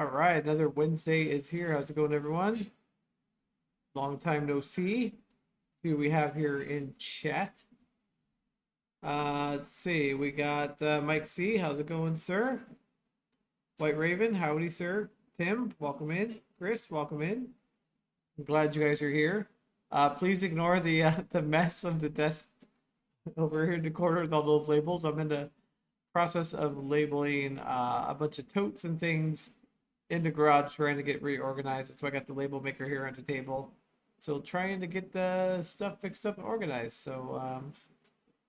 All right, another Wednesday is here. How's it going, everyone? Long time no see. See what we have here in chat. Let's see. We got Mike C. How's it going, sir? White Raven, howdy, sir. Tim, welcome in. Chris, welcome in. I'm glad you guys are here. Please ignore the mess of the desk over here in the corner with all those labels. I'm in the process of labeling a bunch of totes and things in the garage, trying to get reorganized. So I got the label maker here on the table. So trying to get the stuff fixed up and organized. So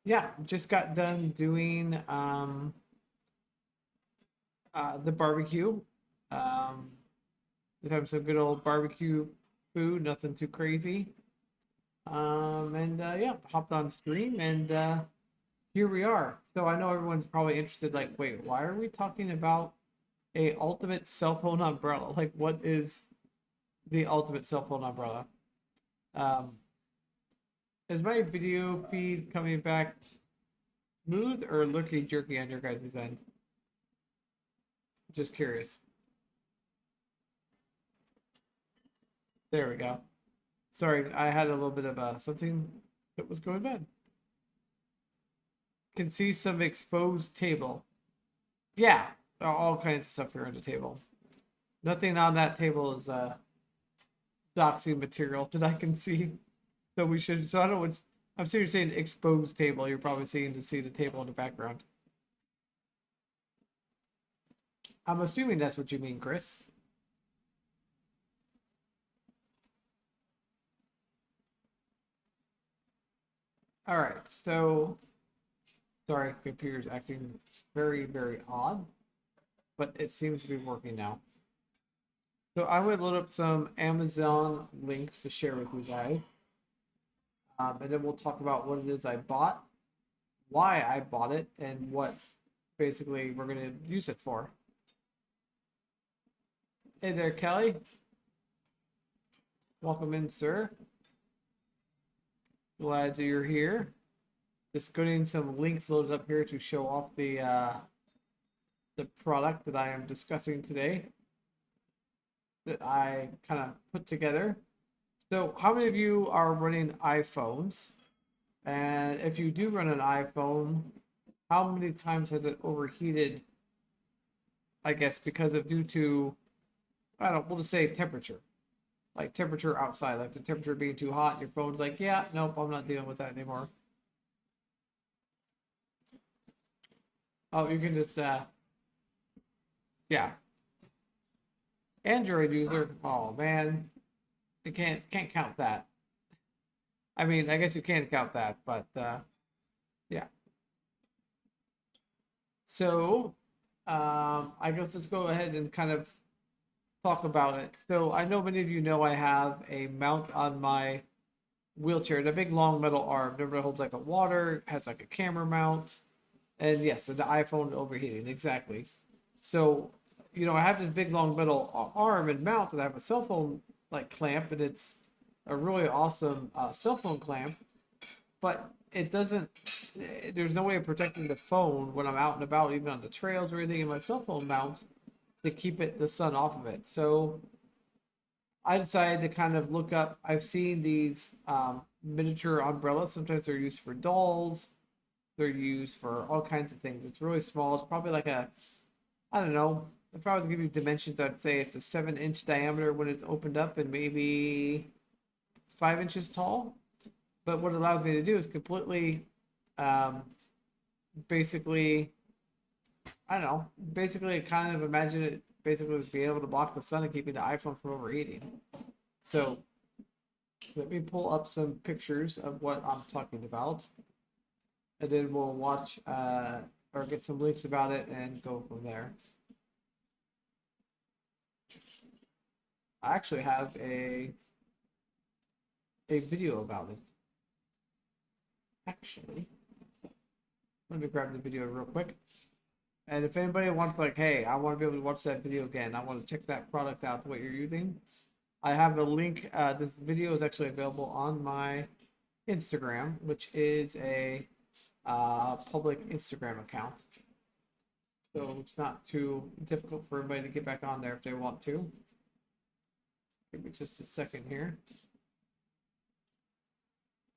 yeah, just got done doing the barbecue. Just having some good old barbecue food, nothing too crazy. And yeah, hopped on stream and here we are. So I know everyone's probably interested, like, wait, why are we talking about a ultimate cell phone umbrella? Like, what is the ultimate cell phone umbrella? Is my video feed coming back smooth or looking jerky on your guys' end? Just curious. There we go. Sorry, I had a little bit of something that was going bad. Can see some exposed table. Yeah, all kinds of stuff here on the table. Nothing on that table is doxing material that I can see. So we should. So I don't know what's. I'm seeing you're saying exposed table. You're probably seeing to see the table in the background. I'm assuming that's what you mean, Chris. All right. So sorry, computer's acting very, very odd, but it seems to be working now. So I would load up some Amazon links to share with you guys. And then we'll talk about what it is I bought, why I bought it, and what basically we're going to use it for. Hey there, Kelly. Welcome in, sir. Glad that you're here. Just getting some links loaded up here to show off the product that I am discussing today, that I kind of put together. So how many of you are running iPhones? And if you do run an iPhone, how many times has it overheated? I guess because of due to, I don't know, we'll just say temperature. Like temperature outside, like the temperature being too hot, your phone's like, yeah, nope, I'm not dealing with that anymore. Oh, you can just yeah. Android user, oh man. You can't count that. I mean, I guess you can count that, but yeah. So I guess let's go ahead and kind of talk about it. So I know many of you know I have a mount on my wheelchair, the big long metal arm. Remember, it holds like a water, has like a camera mount, and yes, the iPhone overheating, exactly. So, you know, I have this big long metal arm and mount, and I have a cell phone like clamp, and it's a really awesome cell phone clamp, but it doesn't, there's no way of protecting the phone when I'm out and about, even on the trails or anything, in my cell phone mount to keep the sun off of it. So I decided to kind of look up, I've seen these miniature umbrellas. Sometimes they're used for dolls, they're used for all kinds of things. It's really small. It's probably like a, I don't know, if I was to give you dimensions, I'd say it's a 7-inch diameter when it's opened up and maybe 5 inches tall. But what it allows me to do is completely, basically, I don't know, basically kind of imagine it basically as being able to block the sun and keeping the iPhone from overheating. So let me pull up some pictures of what I'm talking about, and then we'll watch or get some links about it and go from there. I actually have a video about it. Actually, let me grab the video real quick. And if anybody wants, like, hey, I want to be able to watch that video again, I want to check that product out, what you're using, I have a link. This video is actually available on my Instagram, which is a public Instagram account. So it's not too difficult for everybody to get back on there if they want to. Give me just a second here.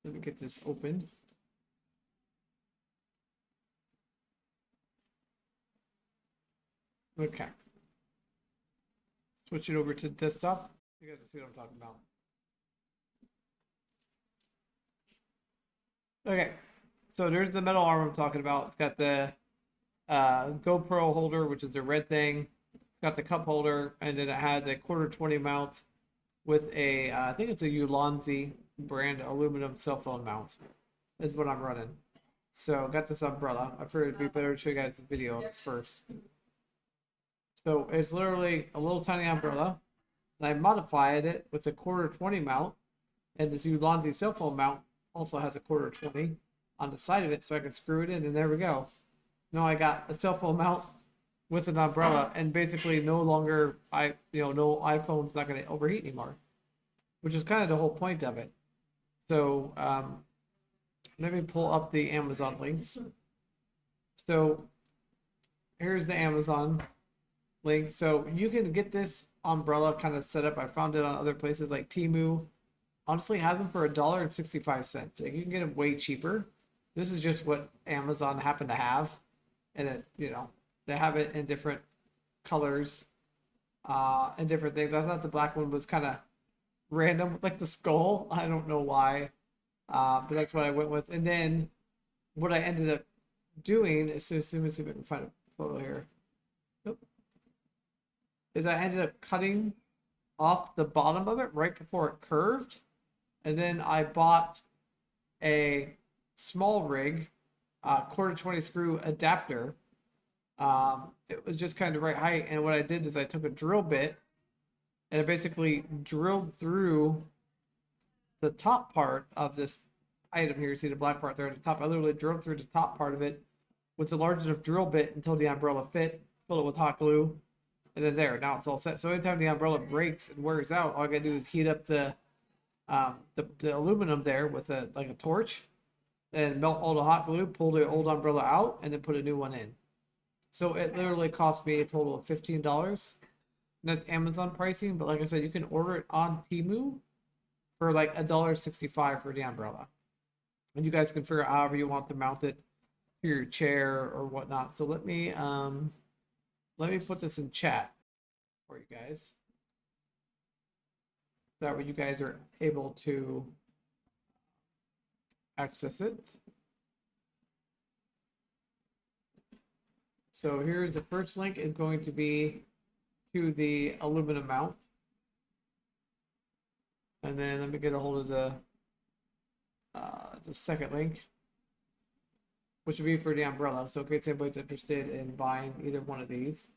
Let me get this open. Okay. Switch it over to desktop. You guys will see what I'm talking about. Okay. So there's the metal arm I'm talking about. It's got the GoPro holder, which is the red thing. It's got the cup holder, and then it has a 1/4 20 mount with a, I think it's a Ulanzi brand aluminum cell phone mount. Is what I'm running. So got this umbrella. I figured it'd be better to show you guys the video first. So it's literally a little tiny umbrella, and I modified it with a 1/4 20 mount, and this Ulanzi cell phone mount also has a 1/4 20 on the side of it, so I can screw it in, and there we go. Now I got a cell phone mount with an umbrella, and basically no longer no iPhone's not going to overheat anymore, which is kind of the whole point of it. So let me pull up the Amazon links. So here's the Amazon link. So you can get this umbrella kind of set up. I found it on other places like Temu. Honestly, has them for $1.65. Like, you can get them way cheaper. This is just what Amazon happened to have, and it, they have it in different colors, and different things. I thought the black one was kind of random with like the skull. I don't know why, but that's what I went with. And then what I ended up doing is, so let me see if I can find a photo here. Nope. Is I ended up cutting off the bottom of it right before it curved, and then I bought a small rig, 1/4 20 screw adapter. It was just kind of the right height, and what I did is I took a drill bit and I basically drilled through the top part of this item here. You see the black part there at the top. I literally drilled through the top part of it with a large enough drill bit until the umbrella fit, fill it with hot glue, and then there, now it's all set. So anytime the umbrella breaks and wears out, all I gotta do is heat up the aluminum there with a torch, and melt all the hot glue, pull the old umbrella out, and then put a new one in. So it literally cost me a total of $15. And that's Amazon pricing, but like I said, you can order it on Temu for like $1.65 for the umbrella. And you guys can figure out however you want to mount it to your chair or whatnot. So let me put this in chat for you guys. That way you guys are able to access it. So here's the first link is going to be to the aluminum mount. And then let me get a hold of the second link, which would be for the umbrella. So in case anybody's interested in buying either one of these.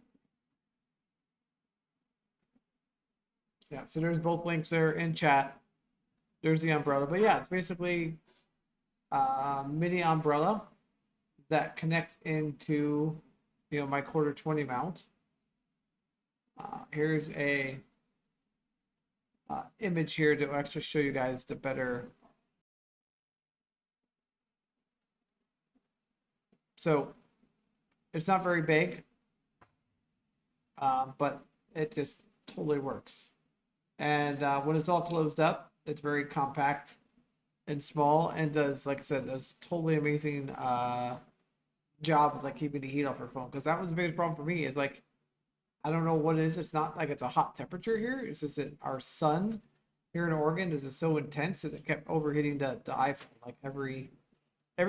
Yeah, so there's both links there in chat. There's the umbrella. But yeah, it's basically a mini umbrella that connects into, my 1/4 20 mount. Here's a image here to actually show you guys the better. So it's not very big, but it just totally works. And when it's all closed up, it's very compact and small, and does, like I said, does totally amazing job of like keeping the heat off your phone. Because that was the biggest problem for me. Is like, I don't know what it is. It's not like it's a hot temperature here. It's just that our sun here in Oregon is so intense that it kept overheating the iPhone. Like every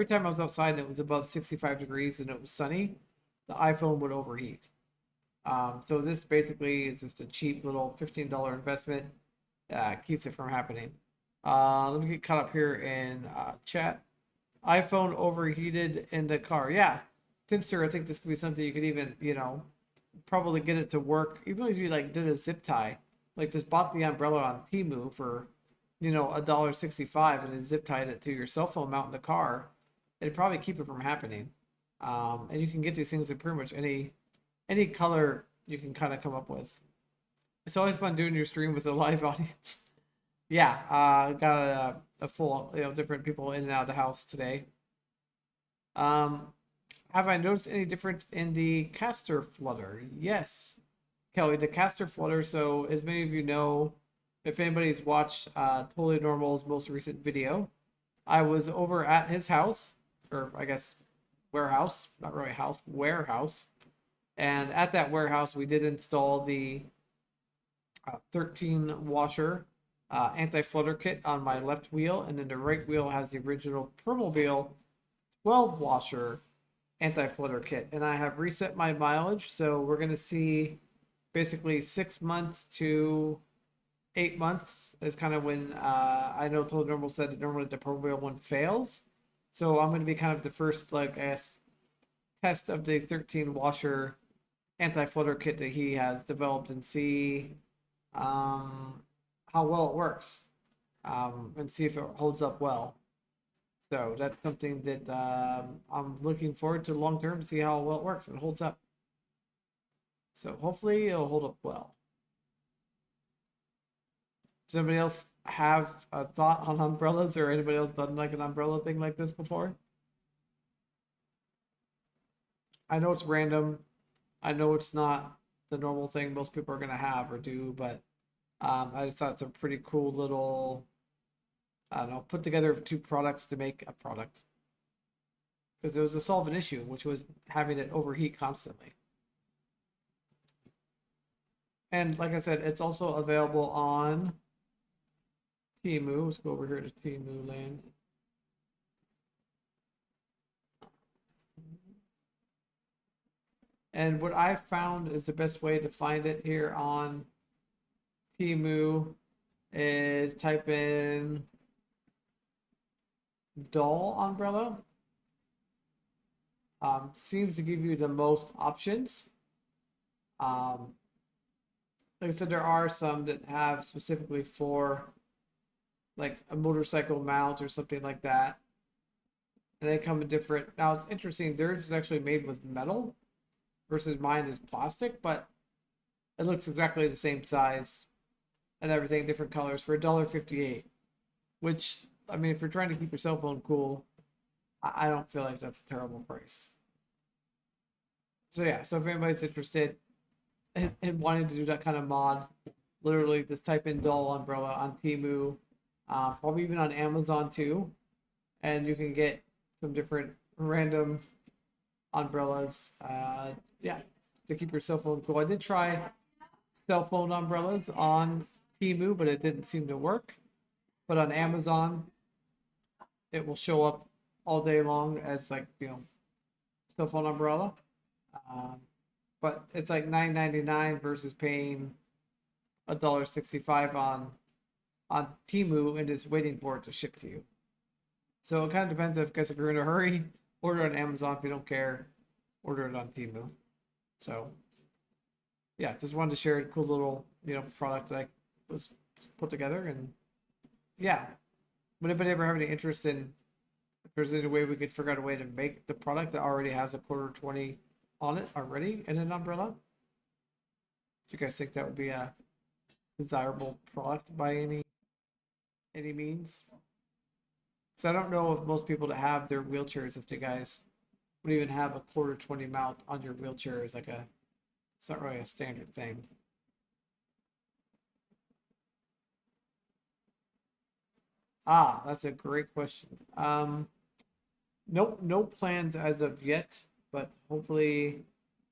time I was outside and it was above 65 degrees and it was sunny, the iPhone would overheat. So this basically is just a cheap little $15 investment. Keeps it from happening. Let me get caught up here in chat. iPhone overheated in the car. Yeah, Timster, I think this could be something you could even, probably get it to work. Even if you like did a zip tie, like just bought the umbrella on Temu for, $1.65 and then zip tied it to your cell phone mount in the car, it'd probably keep it from happening. And you can get these things in pretty much any color you can kind of come up with. It's always fun doing your stream with a live audience. Yeah, got a full, different people in and out of the house today. have I noticed any difference in the caster flutter? Yes, Kelly, the caster flutter. So, as many of you know, if anybody's watched Totally Normal's most recent video, I was over at his house, or I guess warehouse, not really house, warehouse. And at that warehouse, we did install the 13 washer anti-flutter kit on my left wheel, and then the right wheel has the original Permobil 12 washer anti-flutter kit. And I have reset my mileage, so we're going to see basically 6 months to 8 months is kind of when I know Total Normal said that normally the Permobil one fails. So I'm going to be kind of the first, like, I guess, test of the 13 washer anti-flutter kit that he has developed and see how well it works, and see if it holds up well. So that's something that I'm looking forward to long term to see how well it works and holds up. So hopefully it'll hold up well. Does anybody else have a thought on umbrellas, or anybody else done like an umbrella thing like this before? I know it's random. I know it's not the normal thing most people are gonna have or do, but I just thought it's a pretty cool little, I don't know, put together of two products to make a product. Because it was to solve an issue, which was having it overheat constantly. And like I said, it's also available on Temu. Let's go over here to Temu land. And what I found is the best way to find it here on Temu is type in doll umbrella. Seems to give you the most options. Like I said, there are some that have specifically for like a motorcycle mount or something like that. And they come in different. Now it's interesting. Theirs is actually made with metal versus mine is plastic, but it looks exactly the same size and everything, different colors for $1.58. Which, I mean, if you're trying to keep your cell phone cool, I don't feel like that's a terrible price. So yeah, so if anybody's interested in wanting to do that kind of mod, literally just type in doll umbrella on Temu, probably even on Amazon too, and you can get some different random umbrellas. Yeah, to keep your cell phone cool. I did try cell phone umbrellas on Temu, but it didn't seem to work. But on Amazon, it will show up all day long as, like, cell phone umbrella. But it's like $9.99 versus paying $1.65 on Temu and is waiting for it to ship to you. So it kind of depends if you're in a hurry, order on Amazon. If you don't care, order it on Temu. So yeah, just wanted to share a cool little product that was put together. And yeah, would anybody ever have any interest in if there's any way we could figure out a way to make the product that already has a quarter 20 on it already in an umbrella? Do you guys think that would be a desirable product by any means? Because I don't know if most people that have their wheelchairs, if the guys would even have a quarter 20 mount on your wheelchair is like it's not really a standard thing. Ah, that's a great question. Nope, no plans as of yet, but hopefully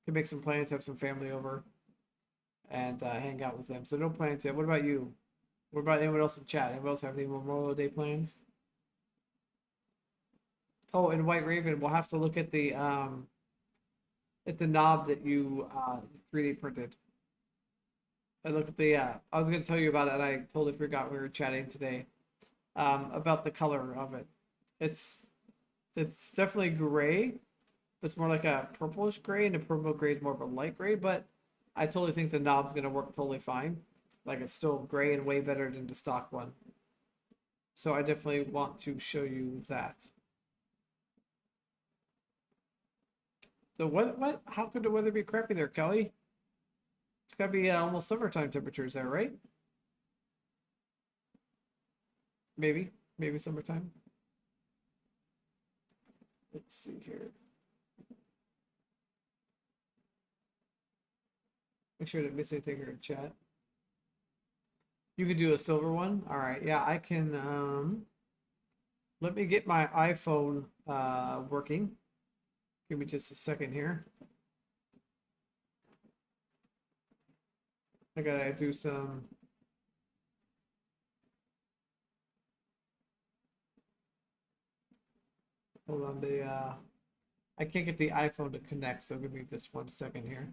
can make some plans, have some family over, and hang out with them. So no plans yet. What about you? What about anyone else in chat? Anyone else have any Memorial Day plans? Oh, and White Raven, we'll have to look at the knob that you 3D printed. I look at the I was gonna tell you about it, and I totally forgot we were chatting today about the color of it. It's definitely gray. It's more like a purplish gray, and the purple gray is more of a light gray, but I totally think the knob's gonna work totally fine. Like, it's still gray and way better than the stock one. So I definitely want to show you that. So what? How could the weather be crappy there, Kelly? It's gotta be almost summertime temperatures there, right? Maybe summertime. Let's see here. make sure I didn't miss anything here in chat. You can do a silver one. All right. Yeah, I can. Let me get my iPhone working. Give me just a second here. I gotta do some. Hold on, I can't get the iPhone to connect, so give me just 1 second here.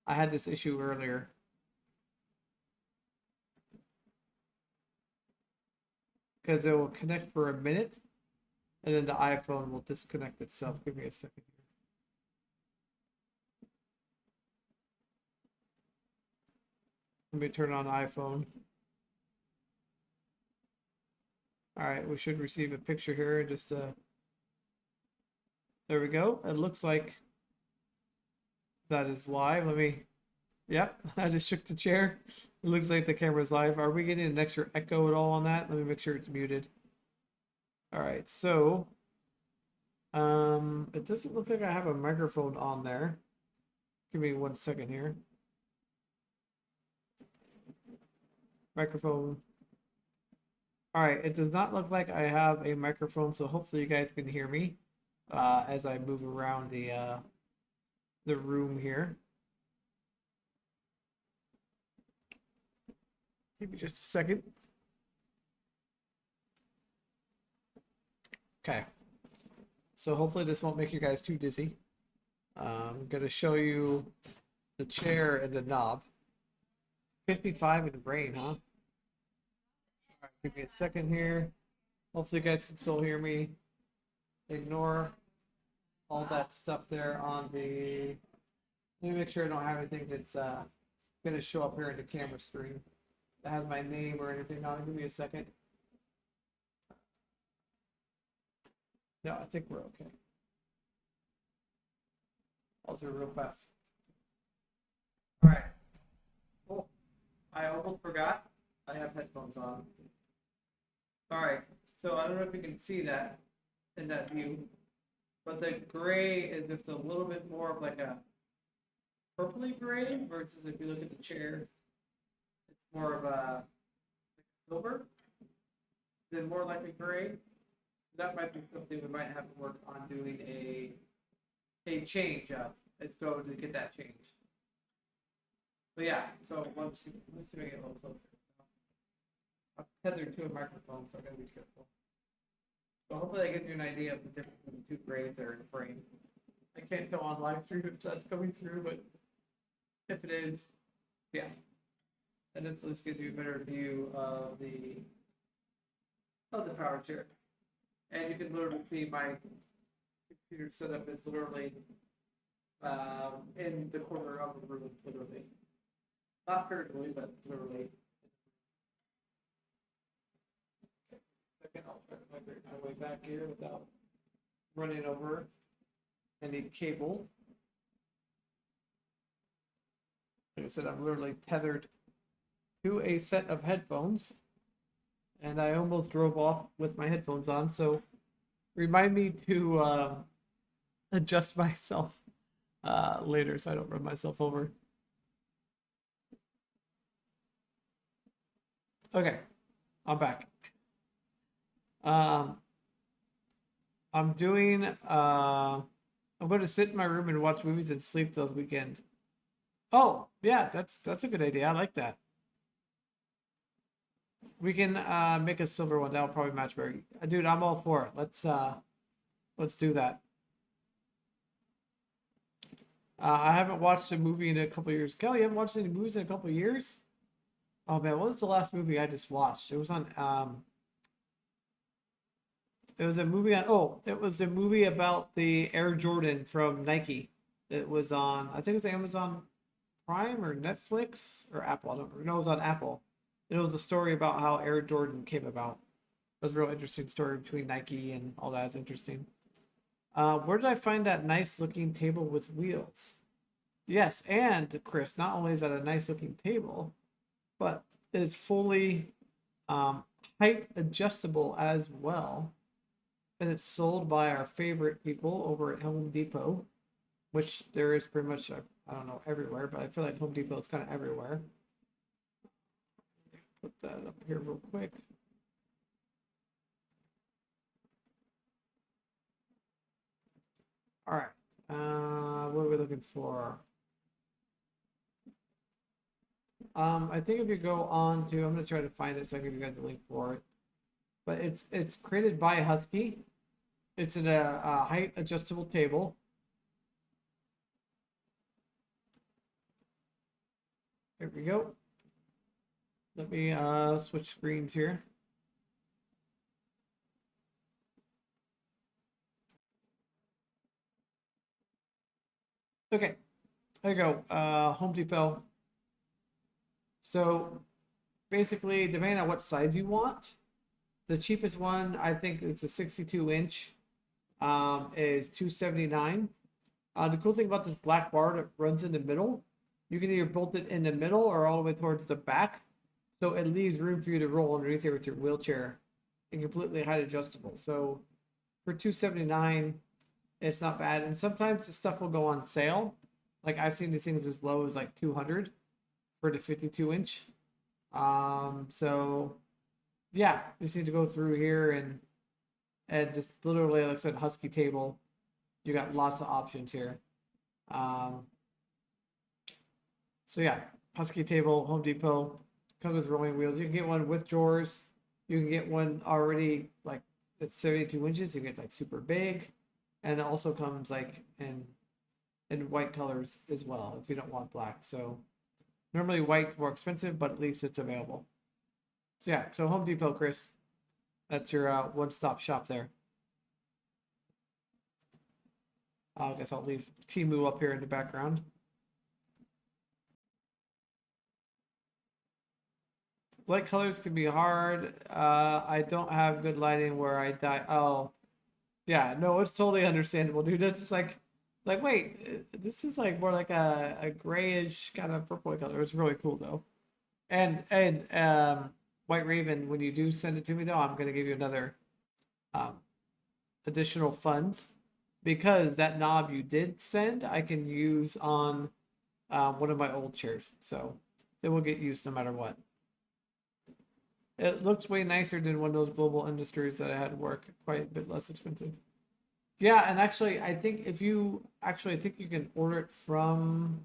I had this issue earlier. Because it will connect for a minute, and then the iPhone will disconnect itself. Give me a second here. Let me turn on iPhone. All right, we should receive a picture here. Just there we go. It looks like that is live. Let me. Yep, I just shook the chair. It looks like the camera's live. Are we getting an extra echo at all on that? Let me make sure it's muted. All right, so it doesn't look like I have a microphone on there. Give me 1 second here. Microphone. All right, it does not look like I have a microphone, so hopefully you guys can hear me as I move around the room here. Give me just a second. Okay. So hopefully this won't make you guys too dizzy. I'm going to show you the chair and the knob. 55 in the brain, huh? All right, give me a second here. Hopefully you guys can still hear me. Ignore all that stuff there on the... Let me make sure I don't have anything that's going to show up here in the camera screen that has my name or anything on it. Give me a second. No, I think we're okay. I'll do it real fast. All right. Oh, I almost forgot. I have headphones on. All right. So I don't know if you can see that in that view, but the gray is just a little bit more of like a purpley gray versus if you look at the chair, it's more of a silver, then more like a gray. That might be something we might have to work on doing a change of. Let's go to get that changed. But yeah, so let's see if I get a little closer. I'm tethered to a microphone, so I gotta be careful. So hopefully that gives you an idea of the difference in the two grays that are in the frame. I can't tell on live stream if that's coming through, but if it is, yeah. And this just gives you a better view of the power chair. And you can literally see my computer setup is literally in the corner of the room, literally. Not figuratively, but literally. Second, I'll try to migrate my way back here without running over any cables. Like I said, I'm literally tethered to a set of headphones. And I almost drove off with my headphones on, so remind me to adjust myself later so I don't run myself over. Okay, I'm back. I'm doing, I'm going to sit in my room and watch movies and sleep this weekend. Oh, yeah, that's a good idea. I like that. We can make a silver one. That'll probably match very. Dude, I'm all for it. Let's do that. I haven't watched a movie in a couple of years. Kelly, you haven't watched any movies in a couple of years? Oh man, what was the last movie I just watched? It was on it was a movie on it was the movie about the Air Jordan from Nike. It was on, I think it was Amazon Prime or Netflix or Apple. I don't remember. No, it was on Apple. It was a story about how Air Jordan came about. It was a real interesting story between Nike and all that. It's interesting. Where did I find that nice looking table with wheels? Yes, and Chris, not only is that a nice looking table, but it's fully height adjustable as well. And it's sold by our favorite people over at Home Depot. which there is pretty much, I don't know, everywhere, but I feel like Home Depot is kind of everywhere. Put that up here real quick. All right. What are we looking for? I think if you go on to, I'm gonna try to find it so I can give you guys a link for it. But it's created by Husky. It's in a height adjustable table. There we go. Let me switch screens here. Okay, there you go. Home Depot. So basically, depending on what size you want, the cheapest one I think is a 62-inch. Is $279. The cool thing about this black bar that runs in the middle, you can either bolt it in the middle or all the way towards the back, so it leaves room for you to roll underneath here with your wheelchair, and completely height adjustable. So for $279, it's not bad. And sometimes the stuff will go on sale. Like I've seen these things as low as like 200 for the 52-inch. So yeah, you just need to go through here and just literally, like I said, Husky table. You got lots of options here. So yeah, Husky table, Home Depot, comes with rolling wheels. You can get one with drawers. You can get one already like it's 72 inches. You get like super big, and it also comes like in white colors as well if you don't want black. So normally white's more expensive, but at least it's available. So yeah, so Home Depot, Chris. That's your one-stop shop there. I guess I'll leave Timu up here in the background. Light colors can be hard. I don't have good lighting where I die. Oh, yeah, no, it's totally understandable, dude. It's just like wait, this is like more like a grayish kind of purple color. It's really cool though. And White Raven, when you do send it to me though, I'm gonna give you another um, additional funds because that knob you did send, I can use on one of my old chairs, so it will get used no matter what. It looks way nicer than one of those Global Industries that I had to work, quite a bit less expensive. Yeah, and actually, I think I think you can order it from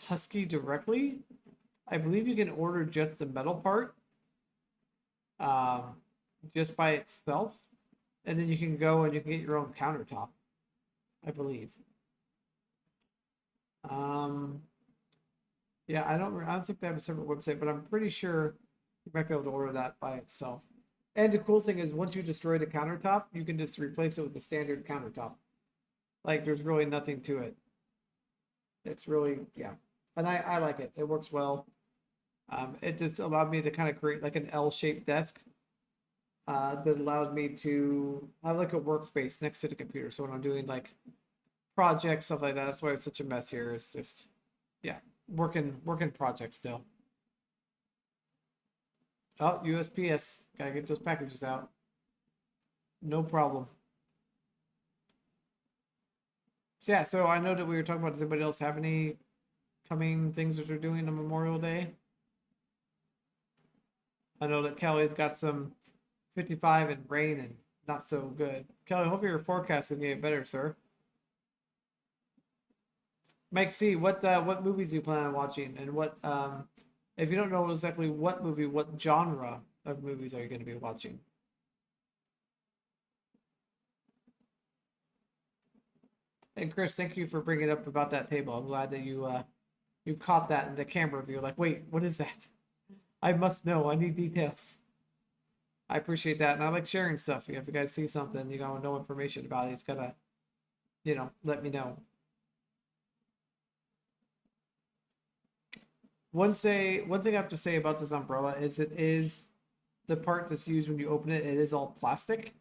Husky directly. I believe you can order just the metal part, um, just by itself, and then you can go and you can get your own countertop, I believe. Um, yeah, I don't think they have a separate website, but I'm pretty sure you might be able to order that by itself. And the cool thing is, once you destroy the countertop, you can just replace it with a standard countertop. Like, there's really nothing to it. It's really, yeah. And I like it. It works well. It just allowed me to kind of create like an L-shaped desk that allowed me to have like a workspace next to the computer. So when I'm doing like projects, stuff like that, that's why it's such a mess here. It's just, yeah, working projects still. Oh, USPS. Gotta get those packages out. No problem. So yeah, so I know that we were talking about, does anybody else have any coming things that they're doing on Memorial Day? I know that Kelly's got some 55 and rain and not so good. Kelly, hopefully your forecast is getting better, sir. Mike C, what movies do you plan on watching, and what if you don't know exactly what movie, what genre of movies are you going to be watching? And Chris, thank you for bringing up about that table. I'm glad that you caught that in the camera view. Like, wait, what is that? I must know. I need details. I appreciate that, and I like sharing stuff. If you guys see something, you know information about it, it's gotta, let me know. One thing I have to say about this umbrella is it is the part that's used when you open it. It is all plastic,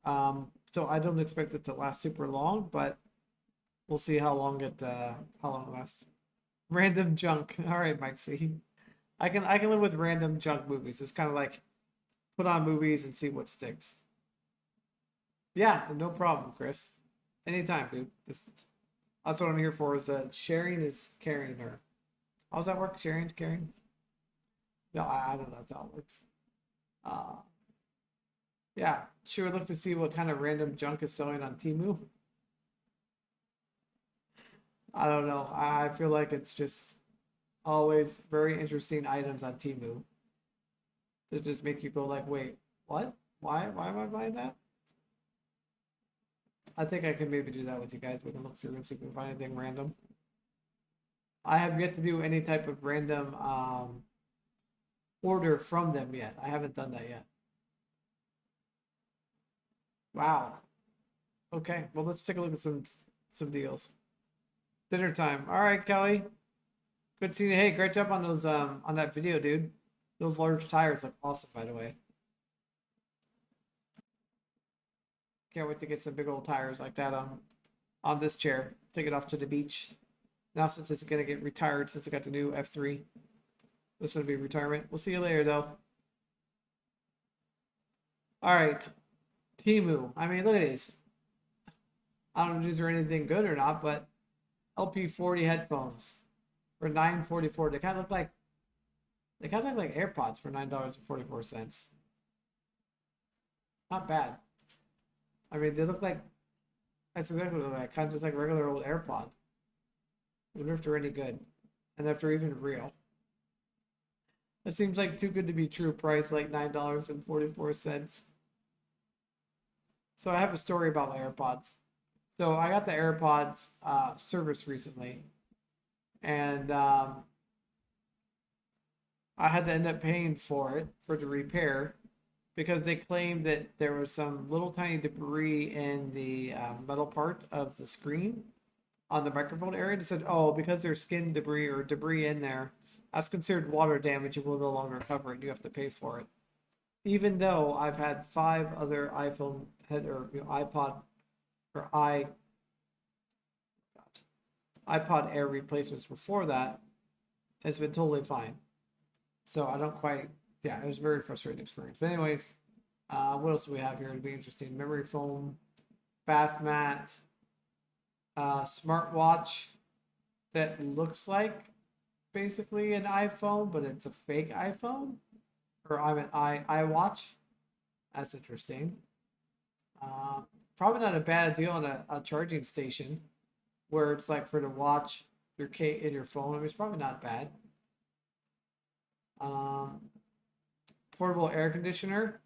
so I don't expect it to last super long, but we'll see how long it lasts. Random junk. All right, Mike. See, I can live with random junk movies. It's kind of like put on movies and see what sticks. Yeah, no problem, Chris. Anytime, dude. Just That's what I'm here for. Is that sharing is caring, or how's that work? Sharing's caring. No, I don't know if that works. Uh, yeah, sure. Look to see what kind of random junk is selling on Temu. I don't know. I feel like it's just always very interesting items on Temu that just make you go like, wait, what? Why am I buying that? I think I can maybe do that with you guys. We can look through and see if we can find anything random. I have yet to do any type of random order from them yet. I haven't done that yet. Wow. Okay. Well, let's take a look at some deals. Dinner time. All right, Kelly. Good seeing you. Hey, great job on those on that video, dude. Those large tires look awesome, by the way. Can't wait to get some big old tires like that on this chair. Take it off to the beach. Now since it's gonna get retired, since I got the new F3, this will be retirement. We'll see you later though. All right, Temu. I mean, look at these. I don't know if these are anything good or not, but LP40 headphones for $9.44. They kind of look like AirPods for $9.44. Not bad. I mean, they look like that's exactly what they look like, kind of just like regular old AirPod. I wonder if they're any good, and if they're even real. That seems like too good to be true. Price like $9.44. So I have a story about my AirPods. So I got the AirPods service recently, and I had to end up paying for the repair because they claimed that there was some little tiny debris in the metal part of the screen on the microphone area. They said, oh, because there's skin debris or debris in there, that's considered water damage and will no longer cover it. You have to pay for it. Even though I've had 5 other iPhone head or iPod or iPod Air replacements before that, it's been totally fine. So I don't quite, yeah, it was a very frustrating experience. But anyways, what else do we have here to be interesting? Memory foam, bath mat, smartwatch that looks like basically an iPhone, but it's a fake iPhone, or I'm an iWatch. That's interesting. Probably not a bad deal on a charging station where it's like for to watch your in your phone. I mean, it's probably not bad. Portable air conditioner.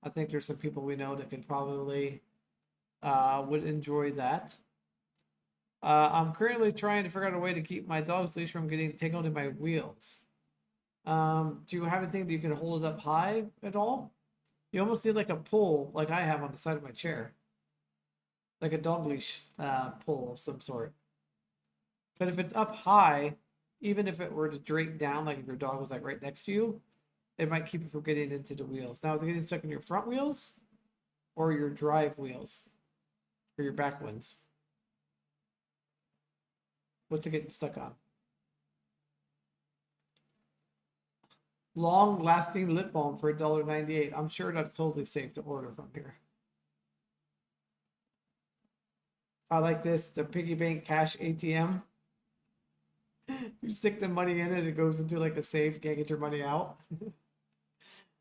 I think there's some people we know that could probably would enjoy that. I'm currently trying to figure out a way to keep my dog's leash from getting tangled in my wheels. Do you have anything that you can hold it up high at all? You almost need like a pull, like I have on the side of my chair. Like a dog leash pull of some sort. But if it's up high, even if it were to drape down, like if your dog was like right next to you, it might keep you from getting into the wheels. Now, is it getting stuck in your front wheels or your drive wheels or your back ones? What's it getting stuck on? Long-lasting lip balm for $1.98. I'm sure that's totally safe to order from here. I like this, the piggy bank cash ATM. You stick the money in it, it goes into like a safe, can't get your money out.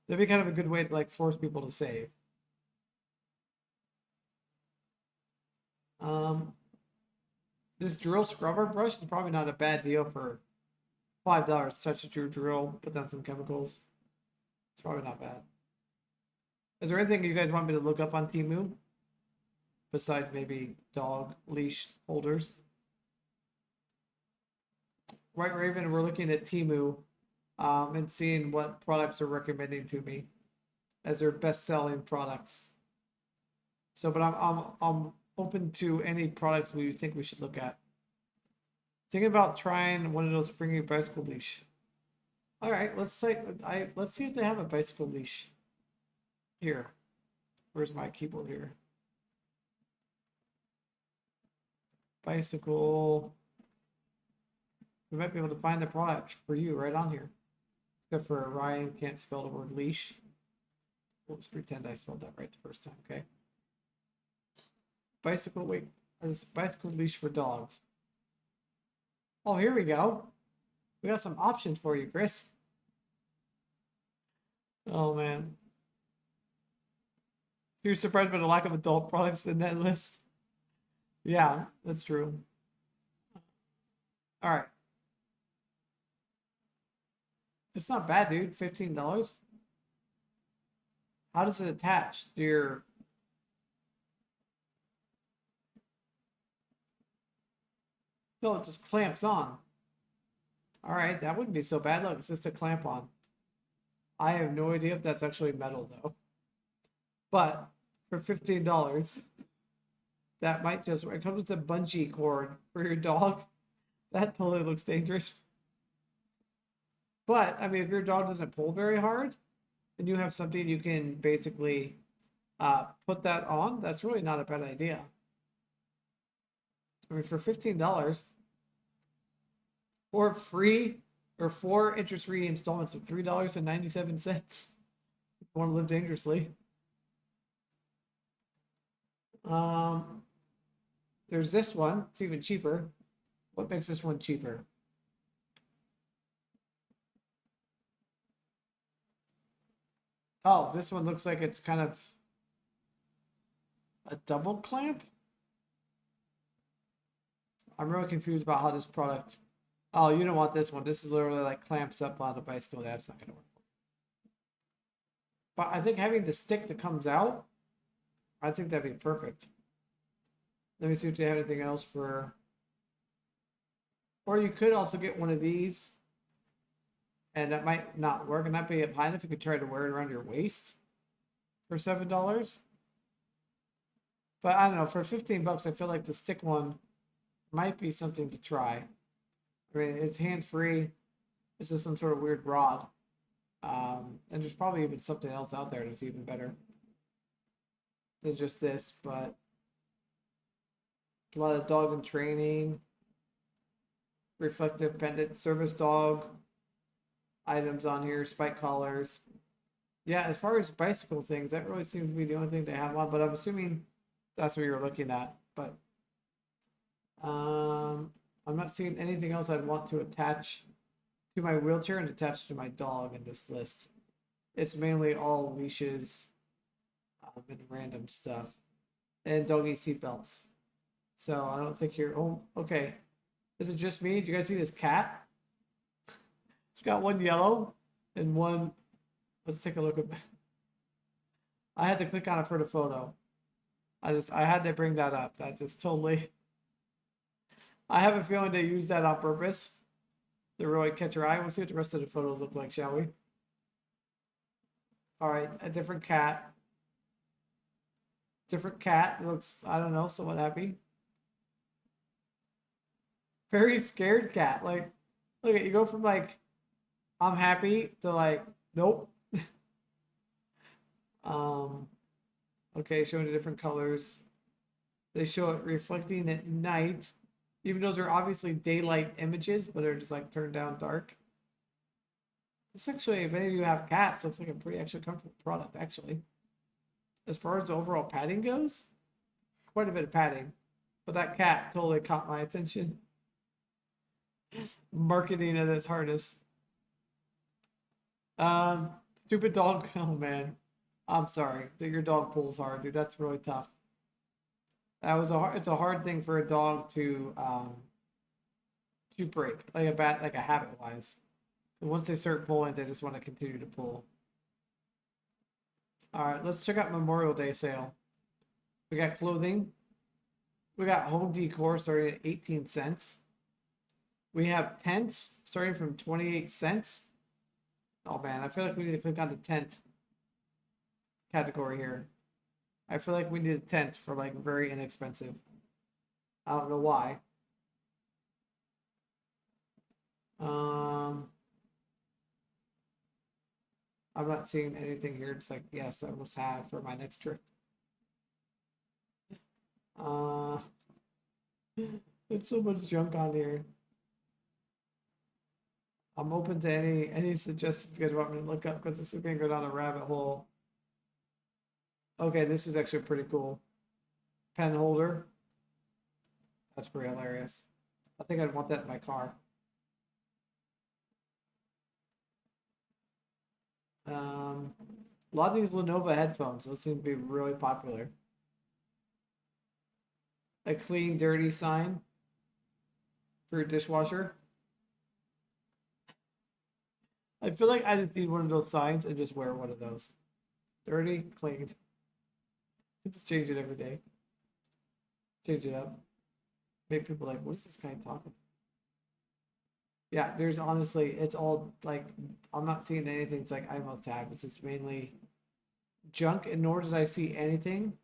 That'd be kind of a good way to like force people to save. This drill scrubber brush is probably not a bad deal for $5. Touch at your drill, put down some chemicals. It's probably not bad. Is there anything you guys want me to look up on Temu? Besides maybe dog leash holders? Right, Raven, we're looking at Temu and seeing what products are recommending to me as their best-selling products. So, but I'm open to any products we think we should look at. Thinking about trying one of those springy bicycle leash. All right, let's see if they have a bicycle leash here. Where's my keyboard here? Bicycle. We might be able to find the product for you right on here. Except for Ryan can't spell the word leash. Let's pretend I spelled that right the first time, okay? Bicycle, wait, there's bicycle leash for dogs. Oh, here we go. We got some options for you, Chris. Oh man. You're surprised by the lack of adult products in that list. Yeah, that's true. All right. It's not bad, dude. $15. How does it attach to your... No, it just clamps on. All right, that wouldn't be so bad. Look, it's just a clamp on. I have no idea if that's actually metal though. But for $15, that might just... It comes with a bungee cord for your dog. That totally looks dangerous. But I mean, if your dog doesn't pull very hard, and you have something you can basically put that on, that's really not a bad idea. I mean, for $15, or free, or 4 interest-free installments of $3.97. If you want to live dangerously. There's this one. It's even cheaper. What makes this one cheaper? Oh, this one looks like it's kind of a double clamp. I'm really confused about how this product... Oh, you don't want this one. This is literally like clamps up on the bicycle. That's not going to work. But I think having the stick that comes out, I think that'd be perfect. Let me see if they have anything else for... Or you could also get one of these. And that might not work. And that'd be up high enough. You could try to wear it around your waist for $7. But I don't know. For $15, I feel like the stick one might be something to try. I mean, it's hands-free. It's just some sort of weird rod. And there's probably even something else out there that's even better than just this. But a lot of dog and training. Reflective pendant, service dog items on here, spike collars. Yeah, as far as bicycle things, that really seems to be the only thing they have on, but I'm assuming that's what you're looking at. But I'm not seeing anything else I'd want to attach to my wheelchair and attach to my dog in this list. It's mainly all leashes and random stuff. And doggy seatbelts. So I don't think you're... Oh, okay. Is it just me? Do you guys see this cat? It's got one yellow and one... Let's take a look at... I had to click on it for the photo. I had to bring that up. That just totally... I have a feeling they used that on purpose to really catch your eye. We'll see what the rest of the photos look like, shall we? All right, a different cat. Different cat. It looks, I don't know, somewhat happy. Very scared cat. Like, look at you go from like, I'm happy to like, nope. Okay, showing the different colors. They show it reflecting at night. Even though they're obviously daylight images, but they're just like turned down dark. This actually, if any of you have cats, looks like a pretty actually comfortable product, actually. As far as the overall padding goes, quite a bit of padding. But that cat totally caught my attention. Marketing at its hardest. Stupid dog. Oh man, I'm sorry that your dog pulls hard, dude. That's really tough. That was it's a hard thing for a dog to break, like a habit wise. And once they start pulling, they just want to continue to pull. All right, let's check out Memorial Day sale. We got clothing. We got home decor starting at 18 cents. We have tents starting from 28 cents. Oh man, I feel like we need to click on the tent category here. I feel like we need a tent for like very inexpensive. I don't know why. I'm not seeing anything here. It's like, yes, I must have for my next trip. There's so much junk on here. I'm open to any suggestions you guys want me to look up because this is gonna go down a rabbit hole. Okay, this is actually pretty cool. Pen holder. That's pretty hilarious. I think I'd want that in my car. A lot of these Lenovo headphones, those seem to be really popular. A clean, dirty sign for your dishwasher. I feel like I just need one of those signs and just wear one of those. Dirty, clean. Just change it every day. Change it up. Make people like, what is this guy talking? Yeah, there's honestly, it's all like, I'm not seeing anything. It's like I must have. It's just mainly junk, and nor did I see anything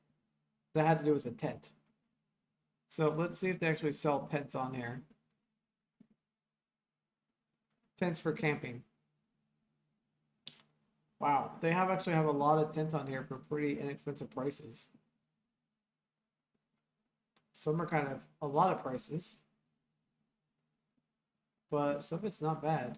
that had to do with a tent. So let's see if they actually sell tents on here. Tents for camping. Wow, they actually have a lot of tents on here for pretty inexpensive prices. Some are kind of a lot of prices, but some of it's not bad.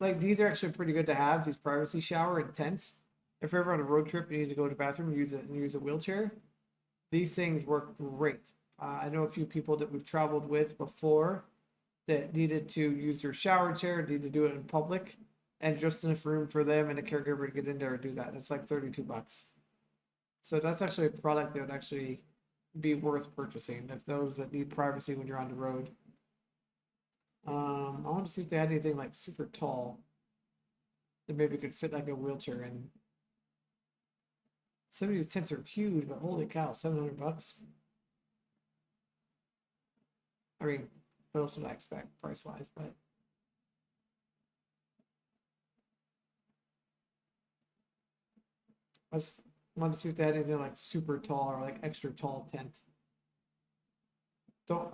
Like these are actually pretty good to have, these privacy shower and tents. If you're ever on a road trip and you need to go to the bathroom and use a wheelchair, these things work great. I know a few people that we've traveled with before that needed to use their shower chair, need to do it in public, and just enough room for them and a caregiver to get in there and do that. It's like 32 bucks. So that's actually a product that would actually be worth purchasing if those that need privacy when you're on the road. I want to see if they had anything like super tall that maybe could fit like a wheelchair in. Some of these tents are huge, but holy cow, 700 bucks. I mean, what else would I expect price wise? But I just wanted to see if they had anything like super tall or like extra tall tent.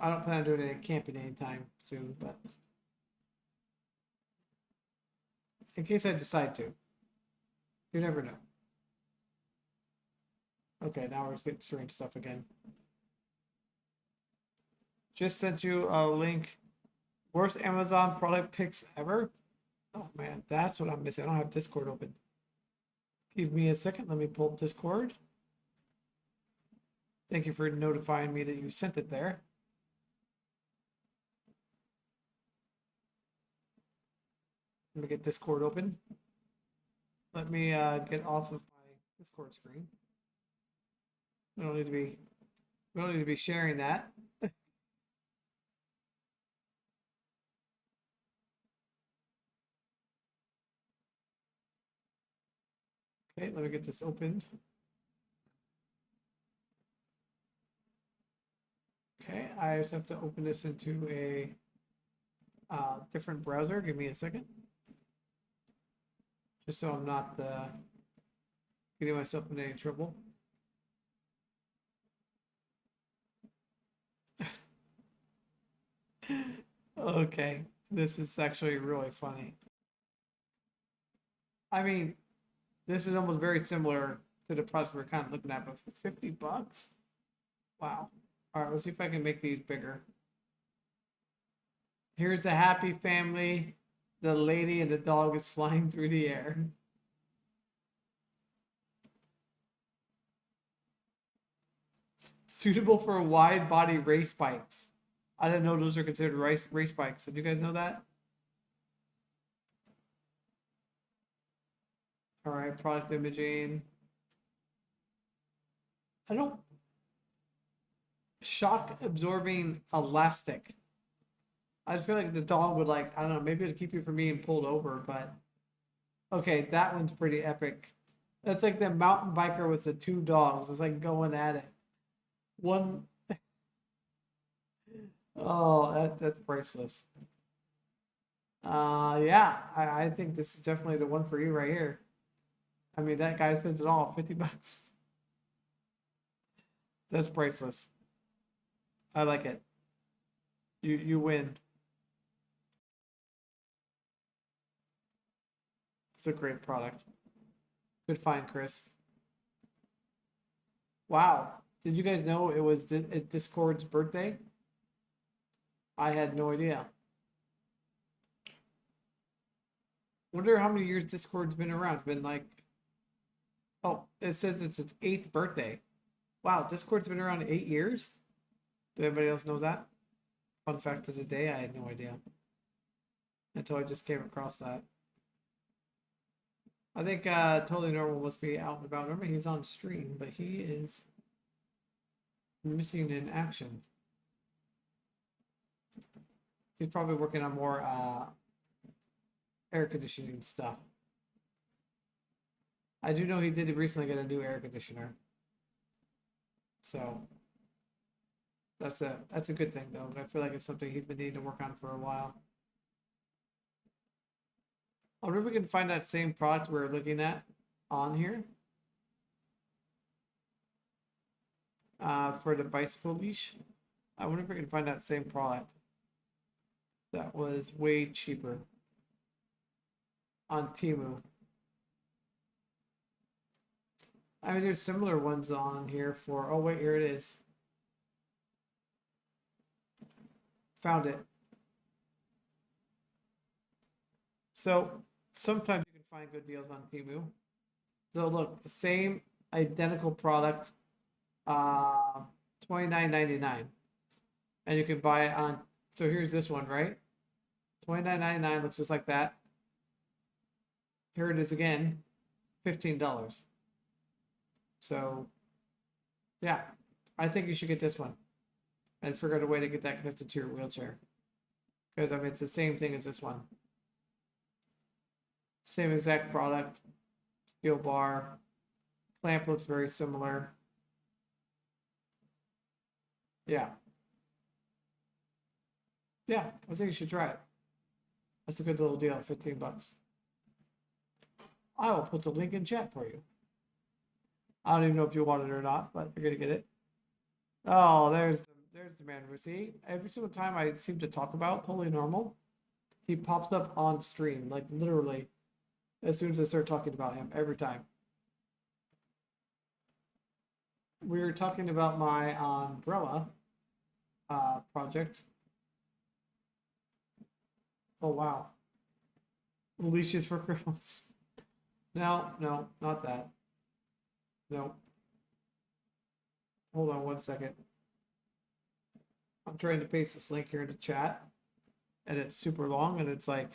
I don't plan on doing any camping anytime soon, but in case I decide to, you never know. Okay, now we're just getting strange stuff again. Just sent you a link. Worst Amazon product picks ever. Oh man, that's what I'm missing. I don't have Discord open. Give me a second. Let me pull up Discord. Thank you for notifying me that you sent it there. Let me get Discord open. Let me get off of my Discord screen. We don't need to be sharing that. Okay, let me get this opened. Okay, I just have to open this into a different browser. Give me a second. Just so I'm not getting myself in any trouble. Okay, this is actually really funny. I mean, this is almost very similar to the products we're kind of looking at, but for 50 bucks? Wow. All right, let's see if I can make these bigger. Here's the happy family. The lady and the dog is flying through the air. Suitable for wide body race bikes. I didn't know those are considered race bikes. Did you guys know that? All right, product imaging. I don't. Shock absorbing elastic. I feel like the dog would like, I don't know, maybe it'd keep you from being pulled over, but okay, that one's pretty epic. That's like the mountain biker with the two dogs. It's like going at it. One. Oh, that's priceless. Yeah, I think this is definitely the one for you right here. I mean, that guy says it all, 50 bucks. That's priceless. I like it. You win. It's a great product. Good find, Chris. Wow. Did you guys know it was Discord's birthday? I had no idea. Wonder how many years Discord's been around. It's been like, oh, it says it's its 8th birthday. Wow, Discord's been around 8 years? Did anybody else know that? Fun fact of the day, I had no idea. Until I just came across that. I think Totally Normal must be out and about. Remember, he's on stream, but he is missing in action. He's probably working on more air conditioning stuff. I do know he did recently get a new air conditioner. So that's a good thing though. I feel like it's something he's been needing to work on for a while. I wonder if we can find that same product we're looking at on here. For the bicycle leash. I wonder if we can find that same product that was way cheaper on Temu. I mean, there's similar ones on here for, oh wait, here it is. Found it. So sometimes you can find good deals on Temu. So look, same identical product, $29.99, and you can buy it on. So here's this one, right? $29.99 looks just like that. Here it is again, $15. So yeah, I think you should get this one and figure out a way to get that connected to your wheelchair, because I mean it's the same thing as this one. Same exact product, steel bar, clamp looks very similar. Yeah. Yeah, I think you should try it. That's a good little deal, 15 bucks. I will put the link in chat for you. I don't even know if you want it or not, but you're gonna get it. Oh, there's the man. See, every single time I seem to talk about Totally Normal, he pops up on stream, like literally, as soon as I start talking about him, every time. We were talking about my umbrella project. Oh wow, leashes for criminals. No, not that. No. Hold on one second. I'm trying to paste this link here in the chat, and it's super long, and it's like,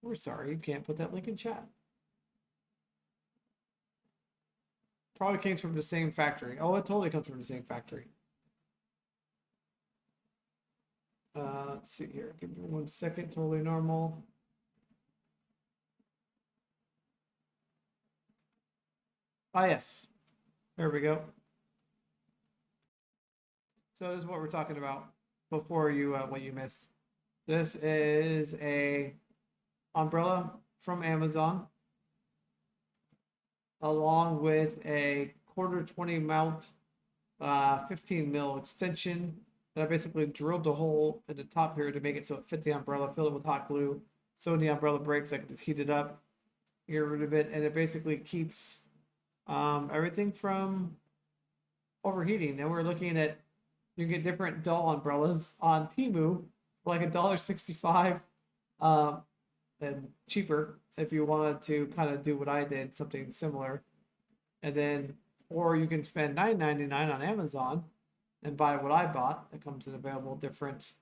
we're sorry, you can't put that link in chat. Probably came from the same factory. Oh, it totally comes from the same factory. Let's see here. Give me 1 second. Totally Normal. Ah, yes. There we go. So this is what we're talking about before you what you missed. This is a umbrella from Amazon, along with a 1/4 mount, 15 mil extension. And I basically drilled a hole in the top here to make it so it fit the umbrella, fill it with hot glue. So when the umbrella breaks, I can just heat it up, get rid of it, and it basically keeps everything from overheating. And we're looking at, you can get different doll umbrellas on Temu for like $1.65, and cheaper if you wanted to kind of do what I did, something similar. And then, or you can spend $9.99 on Amazon and buy what I bought. That comes in available different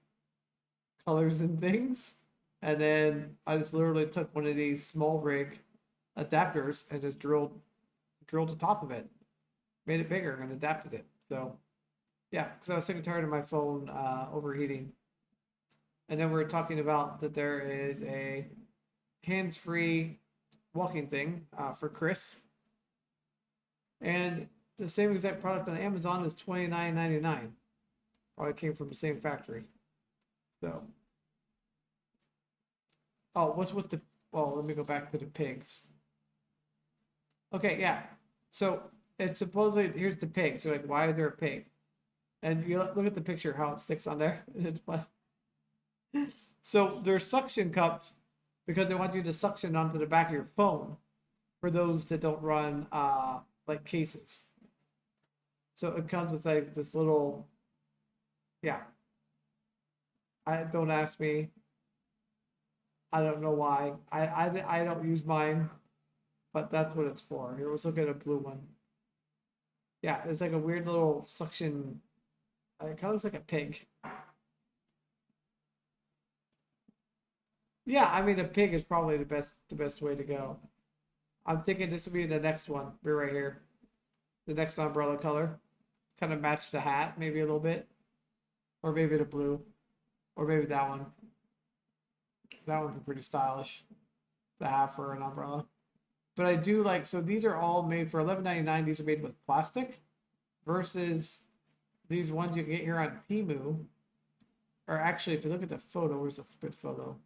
colors and things. And then I just literally took one of these small rig adapters and just drilled the top of it, made it bigger, and adapted it. So yeah, because I was sick and tired of my phone overheating. And then we're talking about that there is a hands-free walking thing for Chris, and the same exact product on Amazon is $29.99. Probably came from the same factory. So, oh, what's the? Well, let me go back to the pigs. Okay, yeah. So it's supposedly, here's the pig. So like, why is there a pig? And you look at the picture, how it sticks on there. So there's suction cups because they want you to suction onto the back of your phone for those that don't run like cases. So it comes with like this little, yeah. Don't ask me. I don't know why. I don't use mine, but that's what it's for. Here, let's look at a blue one. Yeah, it's like a weird little suction It kind of looks like a pig. Yeah, I mean a pig is probably the best way to go. I'm thinking this will be the next one. We're right here. The next umbrella color. Kind of match the hat, maybe a little bit. Or maybe the blue. Or maybe that one. That would be pretty stylish. The hat for an umbrella. But I do like, so these are all made for $11.99. These are made with plastic versus these ones you can get here on Temu. Or actually, if you look at the photo, where's the good photo?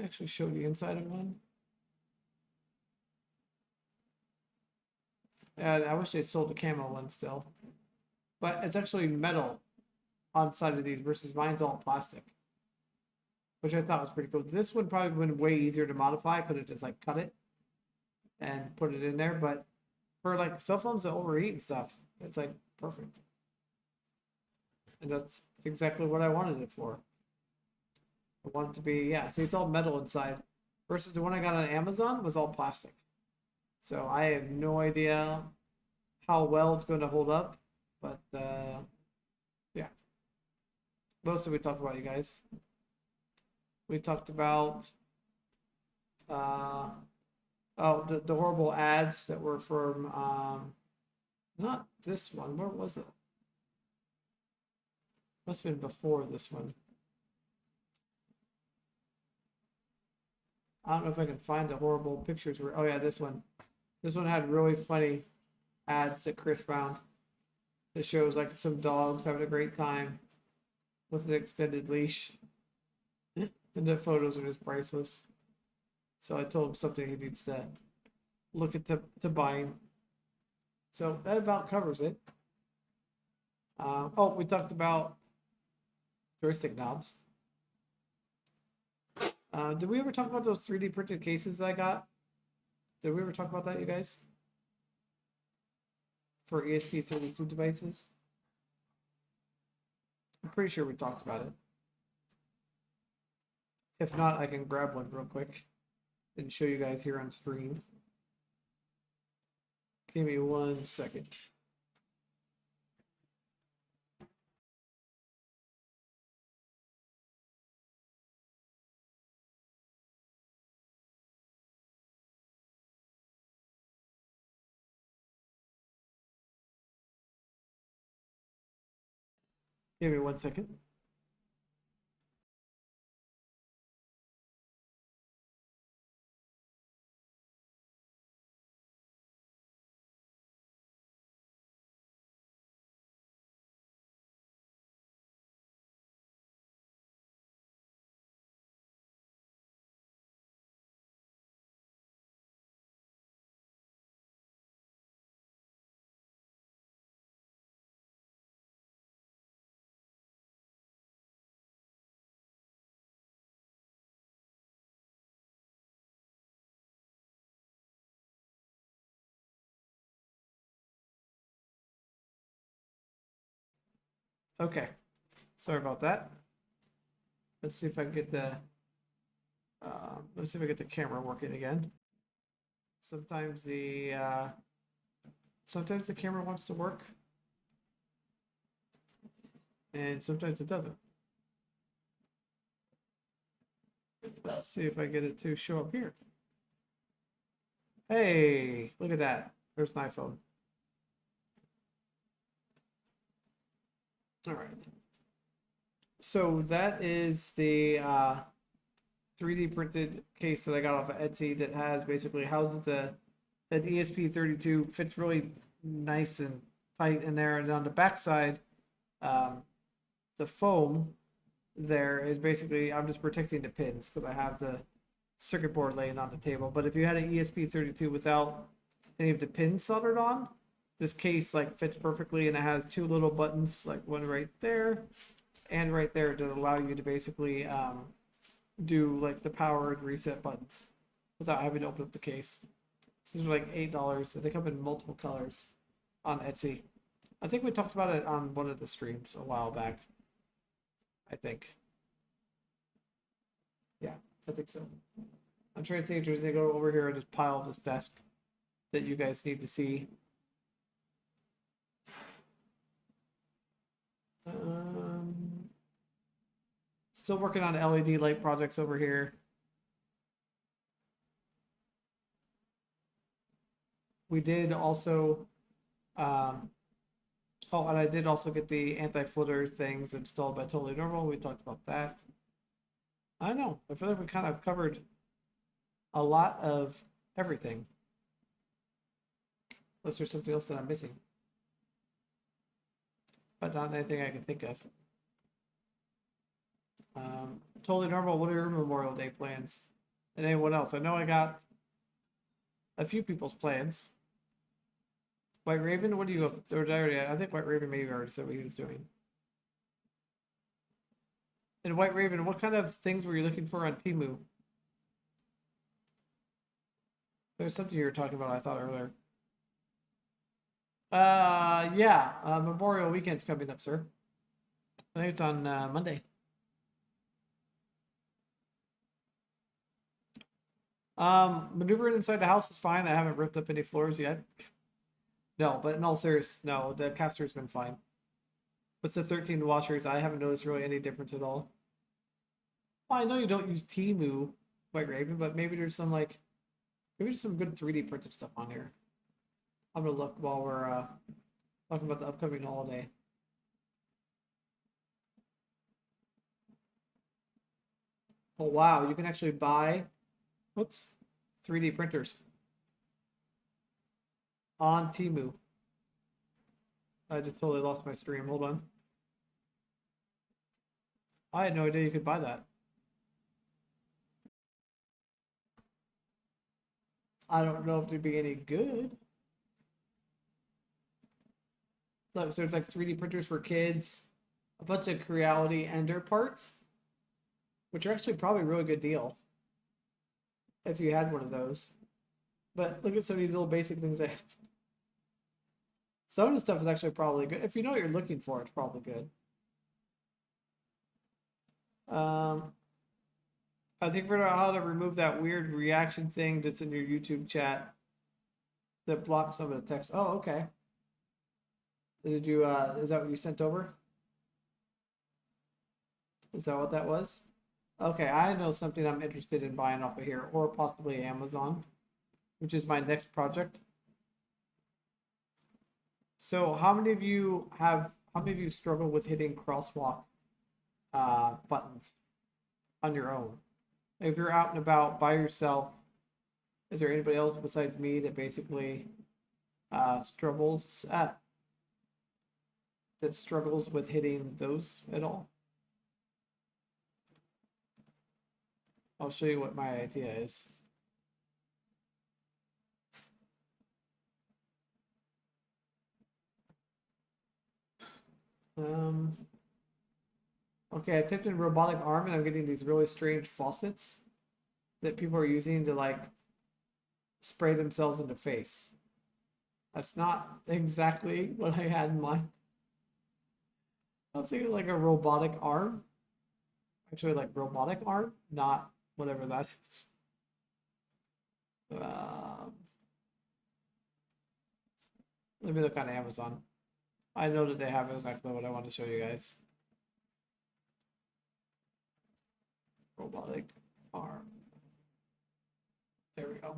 Actually show the inside of one. I wish they'd sold the camo one still. But it's actually metal on the side of these versus mine's all plastic. Which I thought was pretty cool. This would probably been way easier to modify. I could have just like cut it and put it in there. But for like cell phones that overheat and stuff, it's like perfect. And that's exactly what I wanted it for. I want it to be, yeah, see, it's all metal inside. Versus the one I got on Amazon was all plastic. So I have no idea how well it's going to hold up. But, yeah. What else did we talk about, you guys? We talked about, oh, the horrible ads that were from, not this one. Where was it? Must have been before this one. I don't know if I can find the horrible pictures. Where, oh yeah, this one. This one had really funny ads that Chris found. It shows like some dogs having a great time with an extended leash. And the photos are just priceless. So I told him something he needs to look at to buying. So that about covers it. Oh, we talked about joystick knobs. Did we ever talk about those 3D printed cases that I got? Did we ever talk about that, you guys? For ESP32 devices? I'm pretty sure we talked about it. If not, I can grab one real quick and show you guys here on screen. Give me 1 second. Give me 1 second. Okay, sorry about that. Let's see if I can get the let's see if I get the camera working again. Sometimes the camera wants to work, and sometimes it doesn't. Let's see if I get it to show up here. Hey, look at that. There's an iPhone. All right. So that is the 3D printed case that I got off of Etsy that has basically houses an ESP32, fits really nice and tight in there, and on the back side, the foam there is basically, I'm just protecting the pins because I have the circuit board laying on the table. But if you had an ESP32 without any of the pins soldered on, this case like fits perfectly, and it has 2 little buttons, like one right there and right there, to allow you to basically do like the power and reset buttons without having to open up the case. So these are like $8, and they come in multiple colors on Etsy. I think we talked about it on one of the streams a while back. I think. Yeah, I think so. I'm trying to see if there's anything go over here and just pile this desk that you guys need to see. Still working on LED light projects over here. We did also, oh, and I did also get the anti-flitter things installed by Totally Normal. We talked about that. I don't know. I feel like we kind of covered a lot of everything. Unless there's something else that I'm missing. But not anything I can think of. Totally Normal, what are your Memorial Day plans? And anyone else? I know I got a few people's plans. White Raven, what do you up to? I think White Raven maybe already said what he was doing. And White Raven, what kind of things were you looking for on Temu? There's something you were talking about, I thought earlier. Yeah, Memorial Weekend's coming up, sir. I think it's on Monday. Maneuvering inside the house is fine. I haven't ripped up any floors yet. No, but in all seriousness, no, the caster's been fine. With the 13 washers, I haven't noticed really any difference at all. Well, I know you don't use Temu, White Raven, but maybe there's some maybe there's some good 3D printed stuff on here. I'm gonna look while we're talking about the upcoming holiday. Oh wow, you can actually buy, whoops, 3D printers on Temu. I just totally lost my stream. Hold on. I had no idea you could buy that. I don't know if they'd be any good. So there's like 3D printers for kids, a bunch of Creality Ender parts, which are actually probably a really good deal if you had one of those. But look at some of these little basic things they have. Some of the stuff is actually probably good. If you know what you're looking for, it's probably good. I think figured out how to remove that weird reaction thing that's in your YouTube chat that blocks some of the text. Oh, okay. Did you, is that what you sent over? Is that what that was? Okay, I know something I'm interested in buying off of here, or possibly Amazon, which is my next project. So how many of you struggle with hitting crosswalk buttons on your own? If you're out and about by yourself, is there anybody else besides me that basically struggles with hitting those at all? I'll show you what my idea is. Okay, I typed in robotic arm and I'm getting these really strange faucets that people are using to like spray themselves in the face. That's not exactly what I had in mind. I was thinking like a robotic arm. Actually, like robotic arm, not whatever that is. Let me look on Amazon. I know that they have exactly what I want to show you guys. Robotic arm. There we go.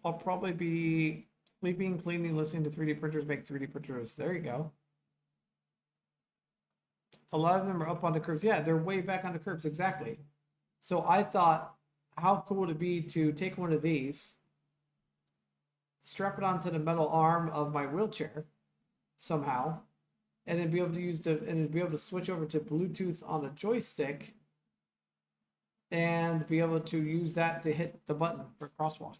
I'll probably be sleeping, cleaning, listening to 3D printers make 3D printers. There you go. A lot of them are up on the curves. Yeah, they're way back on the curves. Exactly. So I thought, how cool would it be to take one of these, strap it onto the metal arm of my wheelchair somehow, and then be able to switch over to Bluetooth on the joystick and be able to use that to hit the button for crosswalk.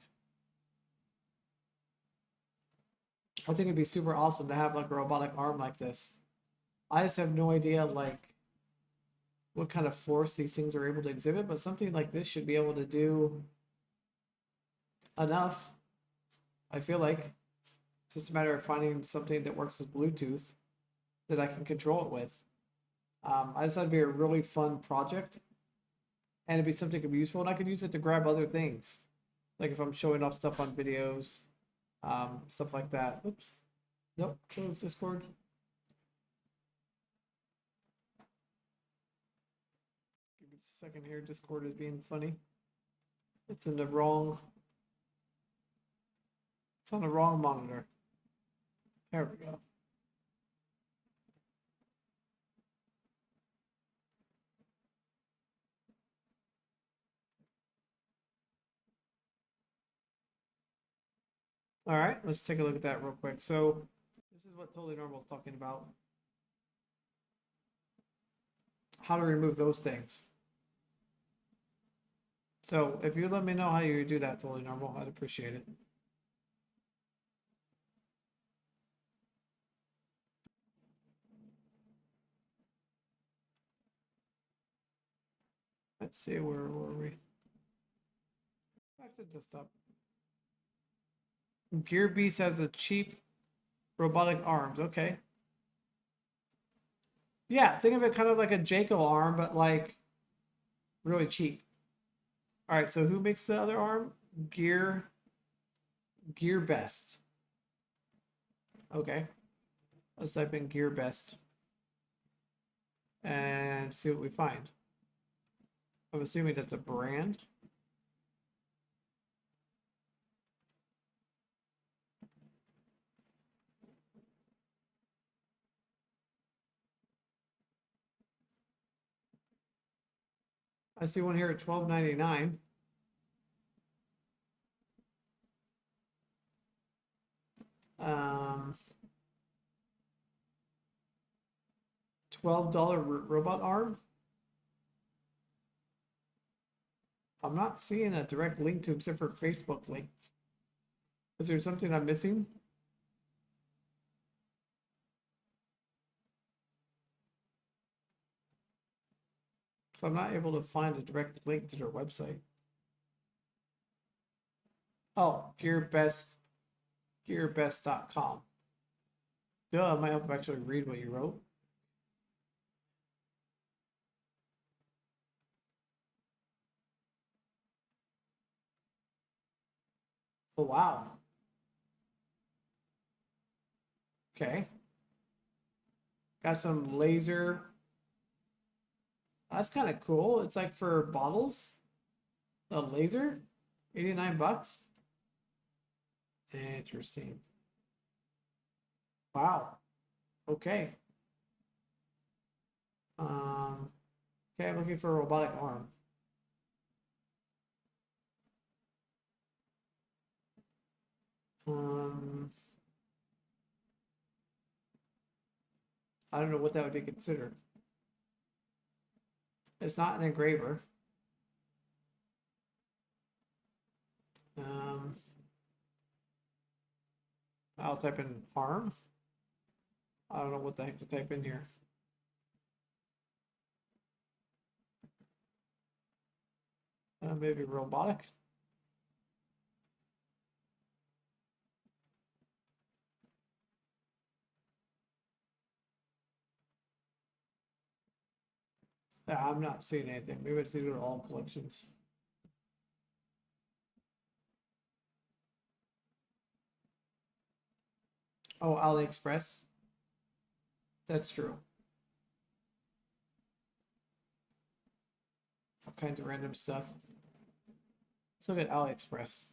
I think it'd be super awesome to have like a robotic arm like this. I just have no idea like what kind of force these things are able to exhibit, but something like this should be able to do enough. I feel like it's just a matter of finding something that works with Bluetooth that I can control it with. I just thought it'd be a really fun project, and it'd be something that could be useful, and I could use it to grab other things. Like if I'm showing off stuff on videos, stuff like that. Oops. Nope. Close Discord. Give me a second here. Discord is being funny. It's in the wrong. It's on the wrong monitor. There we go. All right, let's take a look at that real quick. So this is what Totally Normal is talking about. How to remove those things. So if you let me know how you do that, Totally Normal, I'd appreciate it. Let's see, where were we? Back to desktop. Gear Beast has a cheap robotic arms. Okay. Yeah, think of it kind of like a Jayco arm, but like really cheap. All right, so who makes the other arm? Gear Best. Okay. Let's type in Gear Best and see what we find. I'm assuming that's a brand. I see one here at $12.99. $12 robot arm. I'm not seeing a direct link to except for Facebook links. Is there something I'm missing? So I'm not able to find a direct link to their website. Oh, gearbest.com. Duh, I might have to actually read what you wrote. Oh, wow. Okay. Got some laser. That's kind of cool. It's like for bottles. A laser? 89 bucks? Interesting. Wow. Okay. Okay, I'm looking for a robotic arm. I don't know what that would be considered. It's not an engraver. I'll type in arm. I don't know what the heck to type in here. Maybe robotic. Yeah, I'm not seeing anything. Maybe I just need to go to all collections. Oh, AliExpress. That's true. All kinds of random stuff. Let's look at AliExpress.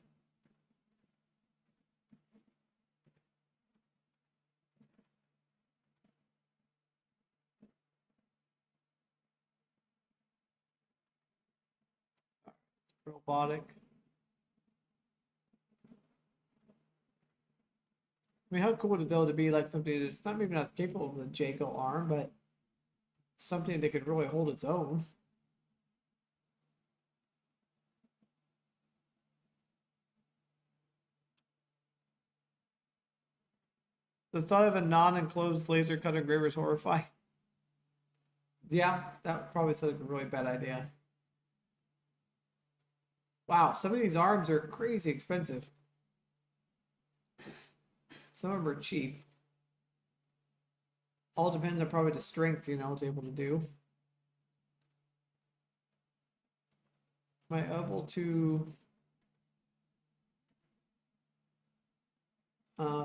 Robotic. I mean, how cool would it though to be like something that's not maybe not capable of the Jayco arm, but something that could really hold its own. The thought of a non-enclosed laser cut engraver is horrifying. Yeah, that probably sounds like a really bad idea. Wow, some of these arms are crazy expensive. Some of them are cheap. All depends on probably the strength, you know, it's able to do. Am I able to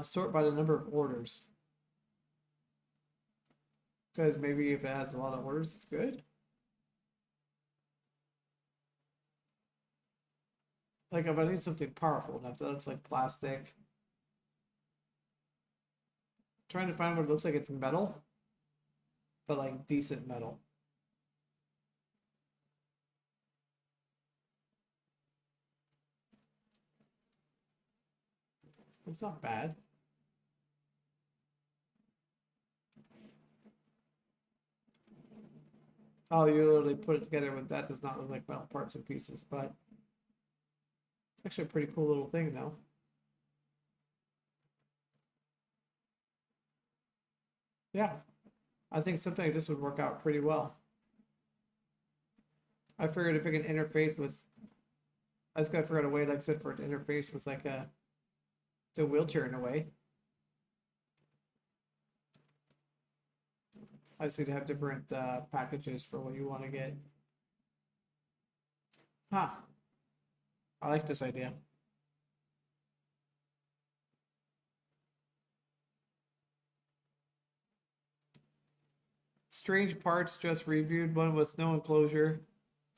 Sort by the number of orders. Because maybe if it has a lot of orders, it's good. Like if I need something powerful enough that looks like plastic. Trying to find what it looks like it's metal, but like decent metal. It's not bad. Oh, you literally put it together with that. Does not look like metal parts and pieces, but it's actually a pretty cool little thing though. Yeah, I think something like this would work out pretty well. I figured if it can interface with, I just gotta figure out a way, like I said, for it to interface with like the wheelchair in a way. I see to have different packages for what you want to get. Huh. I like this idea. Strange parts just reviewed one with no enclosure.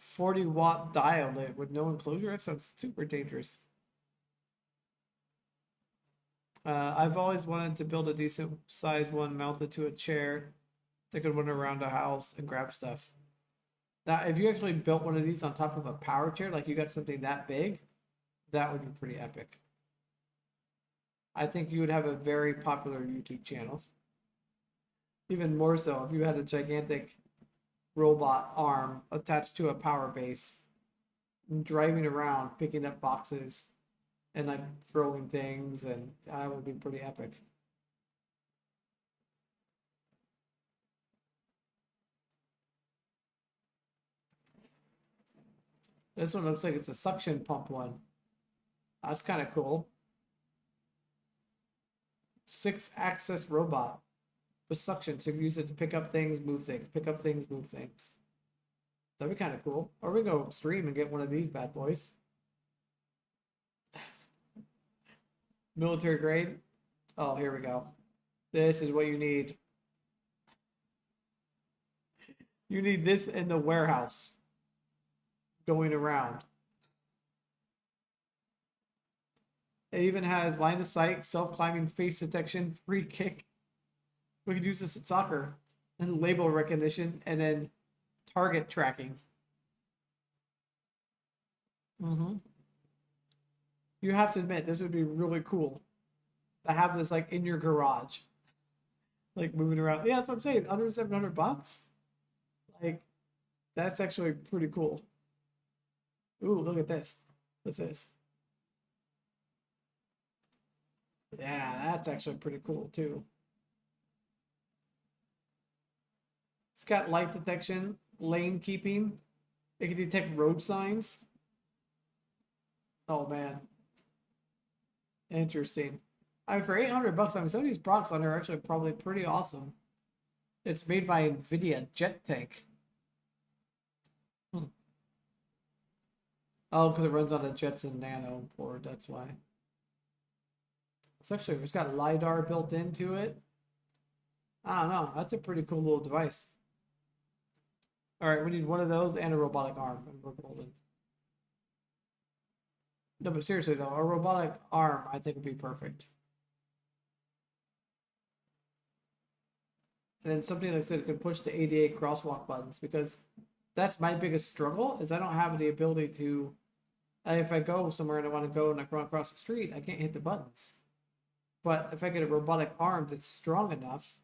40-watt dial lit with no enclosure. That sounds super dangerous. I've always wanted to build a decent size one mounted to a chair that could run around a house and grab stuff. Now, if you actually built one of these on top of a power chair, like you got something that big, that would be pretty epic. I think you would have a very popular YouTube channel. Even more so if you had a gigantic robot arm attached to a power base, driving around, picking up boxes, and like throwing things, and that would be pretty epic. This one looks like it's a suction pump one. That's kind of cool. 6-axis robot with suction, so you can use it to pick up things, move things, pick up things, move things. That'd be kind of cool. Or we go stream and get one of these bad boys. Military grade. Oh, here we go. This is what you need. You need this in the warehouse. Going around. It even has line of sight, self-climbing face detection, free kick. We could use this at soccer. And label recognition, and then target tracking. You have to admit, this would be really cool to have this like in your garage, like moving around. Yeah, that's what I'm saying. Under $700, like that's actually pretty cool. Ooh, look at this. What's this? Yeah, that's actually pretty cool too. It's got light detection, lane keeping. It can detect road signs. Oh man, interesting. I mean, for $800, I mean, some of these products on there are actually probably pretty awesome. It's made by NVIDIA Jet Tank. Hmm. Oh, because it runs on a Jetson Nano board. That's why. It's got LiDAR built into it. I don't know. That's a pretty cool little device. All right, we need one of those and a robotic arm, and we're golden. No, but seriously though, a robotic arm I think would be perfect. And then something like I said could push the ADA crosswalk buttons, because that's my biggest struggle is I don't have the ability to. If I go somewhere and I want to go and I run across the street, I can't hit the buttons. But if I get a robotic arm that's strong enough,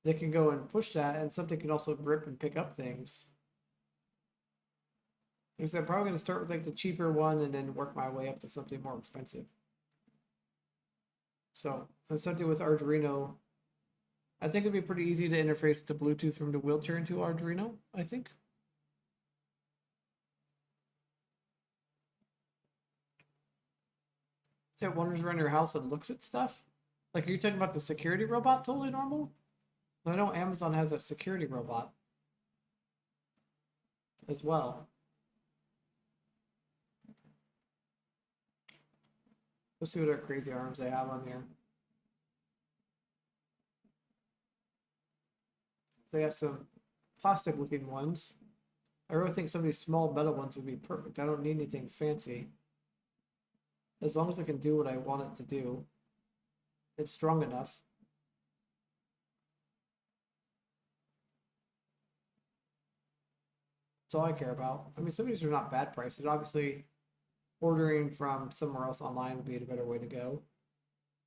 they can go and push that, and something can also grip and pick up things. Because I'm probably going to start with like the cheaper one and then work my way up to something more expensive. So, and something with Arduino, I think it'd be pretty easy to interface to Bluetooth from the wheelchair into Arduino, I think. It wanders around your house and looks at stuff. Like, are you talking about the security robot totally normal? I know Amazon has a security robot as well. Let's see what our crazy arms they have on here. They have some plastic looking ones. I really think some of these small metal ones would be perfect. I don't need anything fancy. As long as I can do what I want it to do. It's strong enough. That's all I care about. I mean, some of these are not bad prices. Obviously, ordering from somewhere else online would be a better way to go.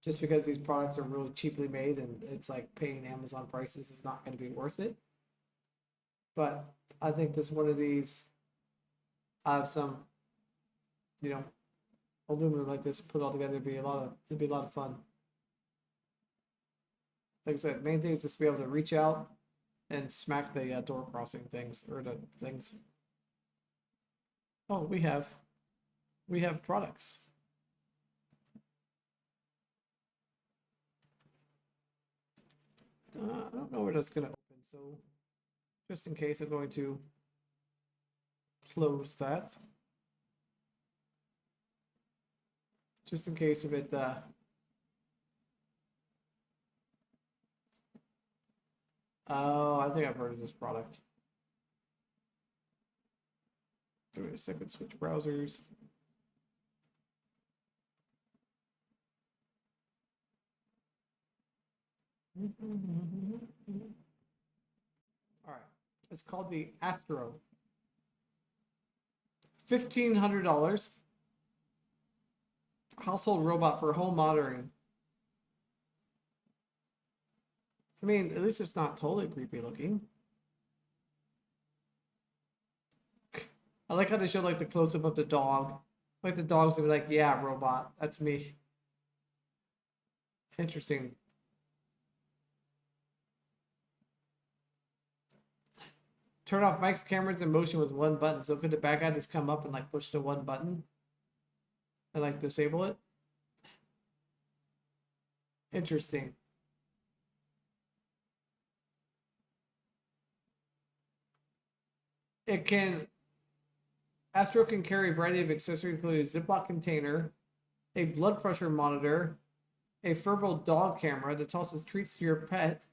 Just because these products are really cheaply made and it's like paying Amazon prices is not going to be worth it. But I think just one of these, I have some, you know, aluminum like this put all together it'd be a lot of fun. Like I said, main thing is just to be able to reach out and smack the door crossing things or the things. Oh, we have products. I don't know where that's gonna open, so just in case I'm going to close that. Just in case of it oh, I think I've heard of this product. Give me a second, switch browsers. All right, it's called the Astro. $1,500. Household robot for home monitoring. I mean, at least it's not totally creepy looking. I like how they showed like the close up of the dog. Like the dog's gonna be like, yeah, robot, that's me. Interesting. Turn off Mike's cameras in motion with one button. So could the bad guy just come up and like push the one button and like disable it? Interesting. It can Astro can carry a variety of accessories, including a Ziploc container, a blood pressure monitor, a furball dog camera that tosses treats to your pet,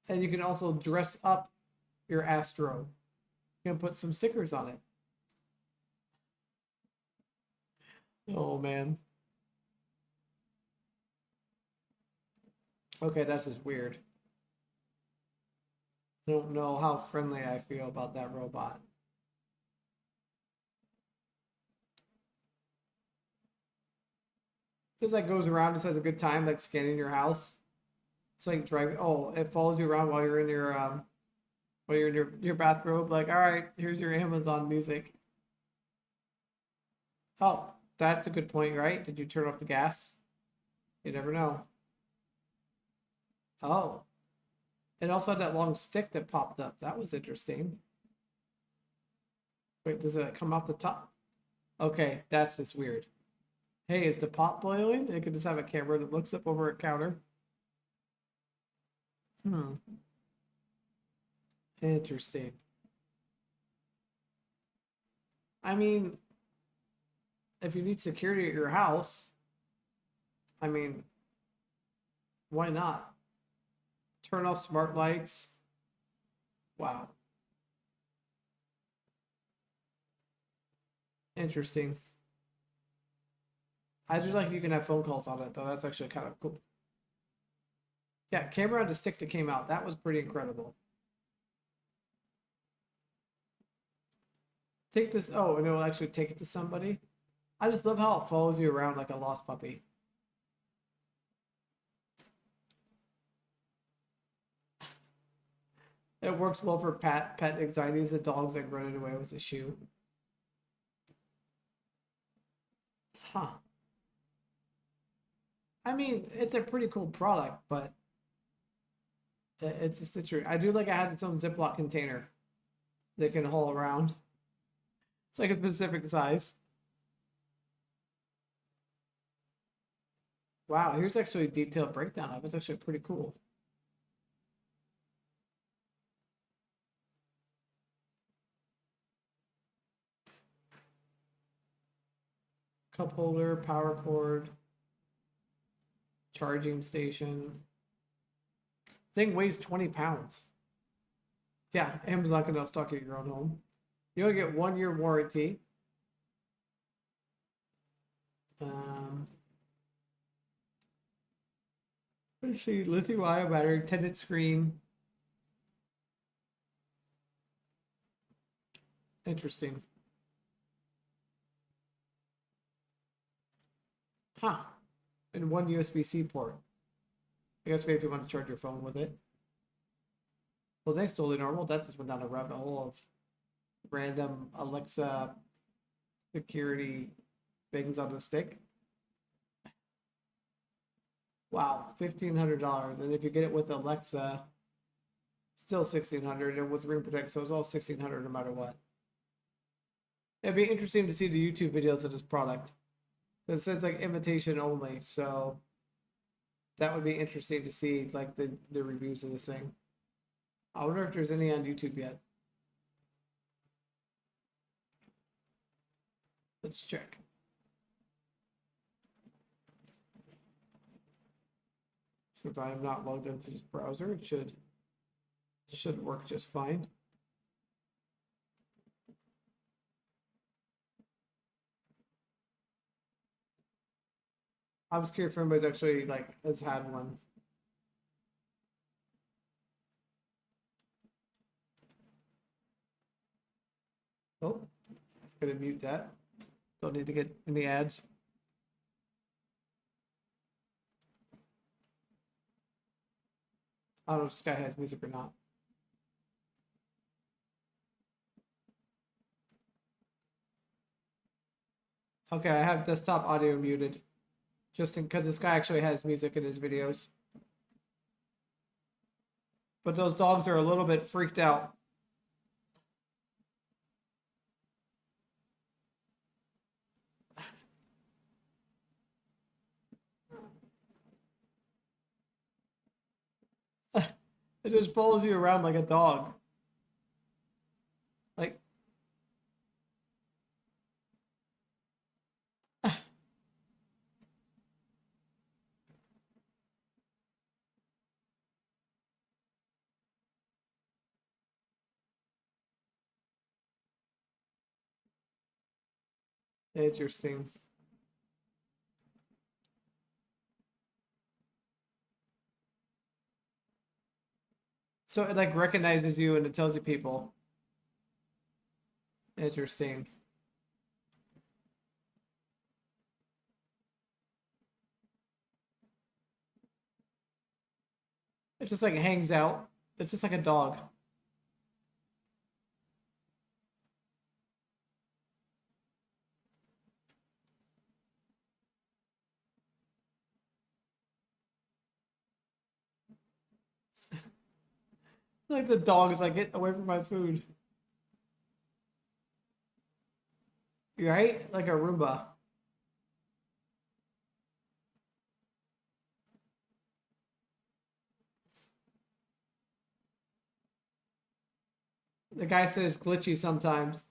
and you can also dress up your Astro. You can put some stickers on it. Oh man. Okay, that's just weird. I don't know how friendly I feel about that robot. Just like goes around, just has a good time, like scanning your house. It's like driving. Oh, it follows you around while you're in your bathrobe. Like, all right, here's your Amazon music. Oh, that's a good point, right? Did you turn off the gas? You never know. Oh, it also had that long stick that popped up. That was interesting. Wait, does it come off the top? Okay, that's just weird. Hey, is the pot boiling? It could just have a camera that looks up over a counter. Hmm. Interesting. I mean, if you need security at your house, I mean, why not? Turn off smart lights. Wow. Interesting. I do like you can have phone calls on it, though. That's actually kind of cool. Yeah, camera on the stick that came out. That was pretty incredible. Take this. Oh, and it'll actually take it to somebody. I just love how it follows you around like a lost puppy. It works well for pet anxieties. The dog's like running away with a shoe. Huh. I mean, it's a pretty cool product, but it's a situation. I do like it has its own Ziploc container that can haul around. It's like a specific size. Wow, here's actually a detailed breakdown of it. It's actually pretty cool. Cup holder, power cord, charging station. Thing weighs 20 pounds. Yeah, Amazon can now stock at your own home. You only get 1 year warranty. Let's see, lithium-ion battery, tinted screen. Interesting. Huh. And 1 USB-C port. I guess maybe if you want to charge your phone with it. Well, that's totally normal. That just went down a rabbit hole of random Alexa security things on the stick. Wow, $1,500. And if you get it with Alexa, still $1,600, and with Ring Protect, so it's all $1,600 no matter what. It'd be interesting to see the YouTube videos of this product. It says like invitation only, so that would be interesting to see, like the reviews of this thing. I wonder if there's any on YouTube yet. Let's check. Since I am not logged into this browser, it should work just fine. I was curious if anybody's actually like has had one. Oh, gonna mute that. Don't need to get any ads. I don't know if this guy has music or not. Okay, I have desktop audio muted. Just because this guy actually has music in his videos. But those dogs are a little bit freaked out. It just follows you around like a dog. Like, interesting. So it like recognizes you and it tells you people. Interesting. It just like hangs out. It's just like a dog. Like the dog is like, get away from my food. Right? Like a Roomba. The guy says it's glitchy sometimes.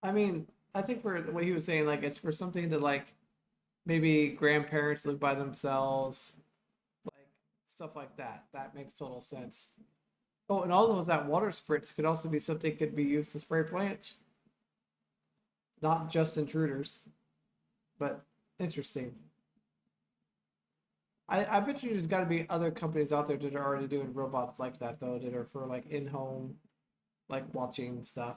I mean, I think for what he was saying, like it's for something to like maybe grandparents live by themselves, like stuff like that. That makes total sense. Oh, and also with that water spritz could also be something could be used to spray plants, not just intruders, but interesting. I bet you there's got to be other companies out there that are already doing robots like that though, that are for like in-home, like watching stuff.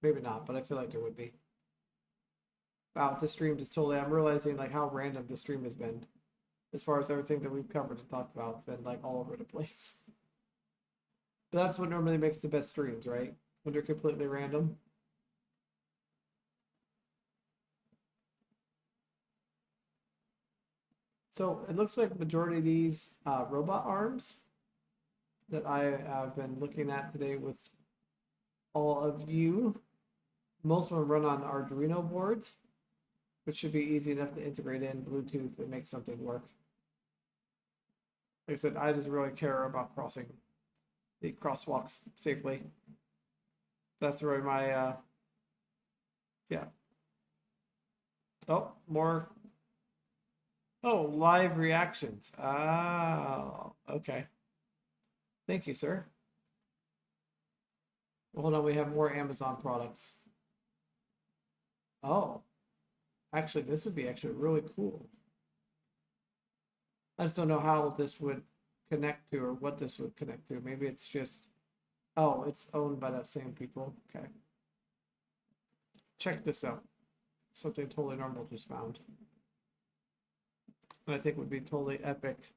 Maybe not, but I feel like there would be. Wow, this stream just totally. I'm realizing like how random this stream has been, as far as everything that we've covered and talked about. It's been like all over the place. But that's what normally makes the best streams, right? When they're completely random. So it looks like the majority of these robot arms that I have been looking at today with all of you, most of them run on Arduino boards, which should be easy enough to integrate in Bluetooth and make something work. Like I said, I just really care about crossing the crosswalks safely. That's where my, yeah. Oh, more. Oh, live reactions. Ah, okay. Thank you, sir. Well, hold on, we have more Amazon products. Oh, actually, this would be actually really cool. I just don't know how this would connect to or what this would connect to. Maybe it's just, oh, it's owned by that same people. Okay. Check this out. Something totally normal just found. And I think would be totally epic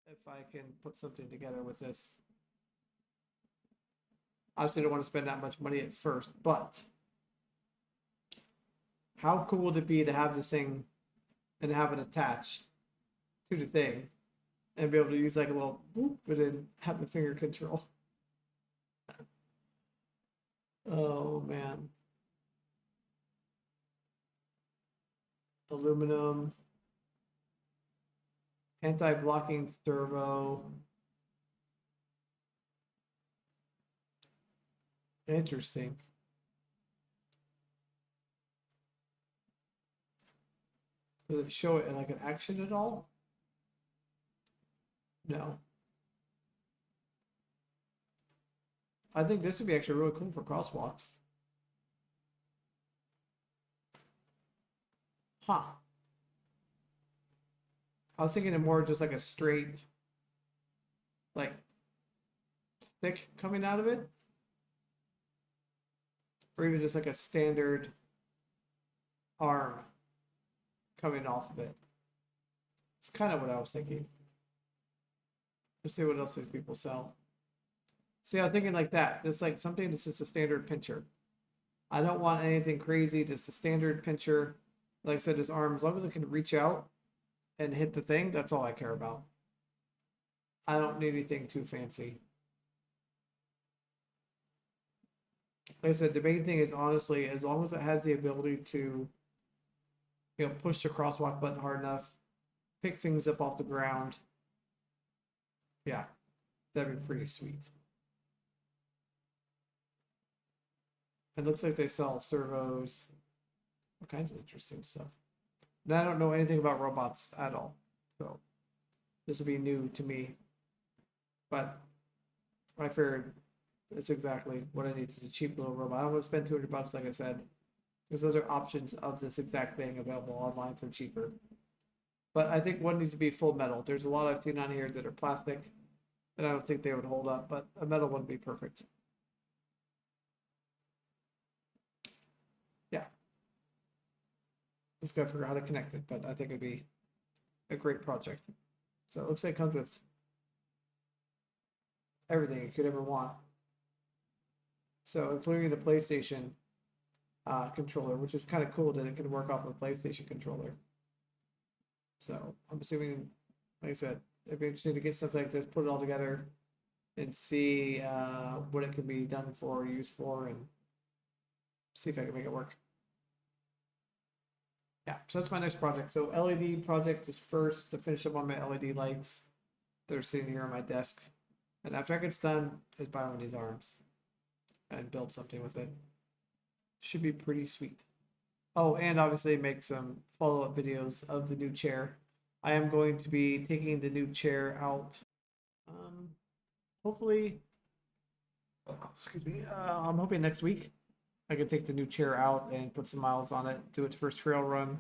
if I can put something together with this. Obviously, I don't want to spend that much money at first, but how cool would it be to have this thing and have it attached to the thing and be able to use like a little boop, but then have the finger control. Oh man. Aluminum, anti-blocking servo. Interesting. Does it show it in like an action at all? No. I think this would be actually really cool for crosswalks. Huh. I was thinking of more just like a straight, like, stick coming out of it. Or even just like a standard arm coming off of it. It's kind of what I was thinking. Let's see what else these people sell. See, I was thinking like that, just like something that's just a standard pincher. I don't want anything crazy, just a standard pincher. Like I said, his arm, as long as it can reach out and hit the thing, that's all I care about. I don't need anything too fancy. Like I said, the main thing is honestly, as long as it has the ability to, push the crosswalk button hard enough, pick things up off the ground. Yeah, that'd be pretty sweet. It looks like they sell servos, all kinds of interesting stuff. And I don't know anything about robots at all, so this will be new to me. But I figured it's exactly what I need. Is a cheap little robot. I don't want to spend 200 bucks, like I said. There's other options of this exact thing available online for cheaper. But I think one needs to be full metal. There's a lot I've seen on here that are plastic, and I don't think they would hold up, but a metal one would be perfect. Yeah. Just gotta figure out how to connect it, but I think it'd be a great project. So it looks like it comes with everything you could ever want. So including the PlayStation controller, which is kind of cool that it can work off of a PlayStation controller. So I'm assuming, like I said, it'd be interesting to get something like this, put it all together, and see what it can be done for, used for, and see if I can make it work. Yeah, so that's my next project. So LED project is first to finish up on my LED lights that are sitting here on my desk. And after that gets done, is buy one of these arms and build something with it. Should be pretty sweet. Oh, and obviously make some follow-up videos of the new chair. I am going to be taking the new chair out. Hopefully, excuse me, I'm hoping next week I can take the new chair out and put some miles on it, do its first trail run,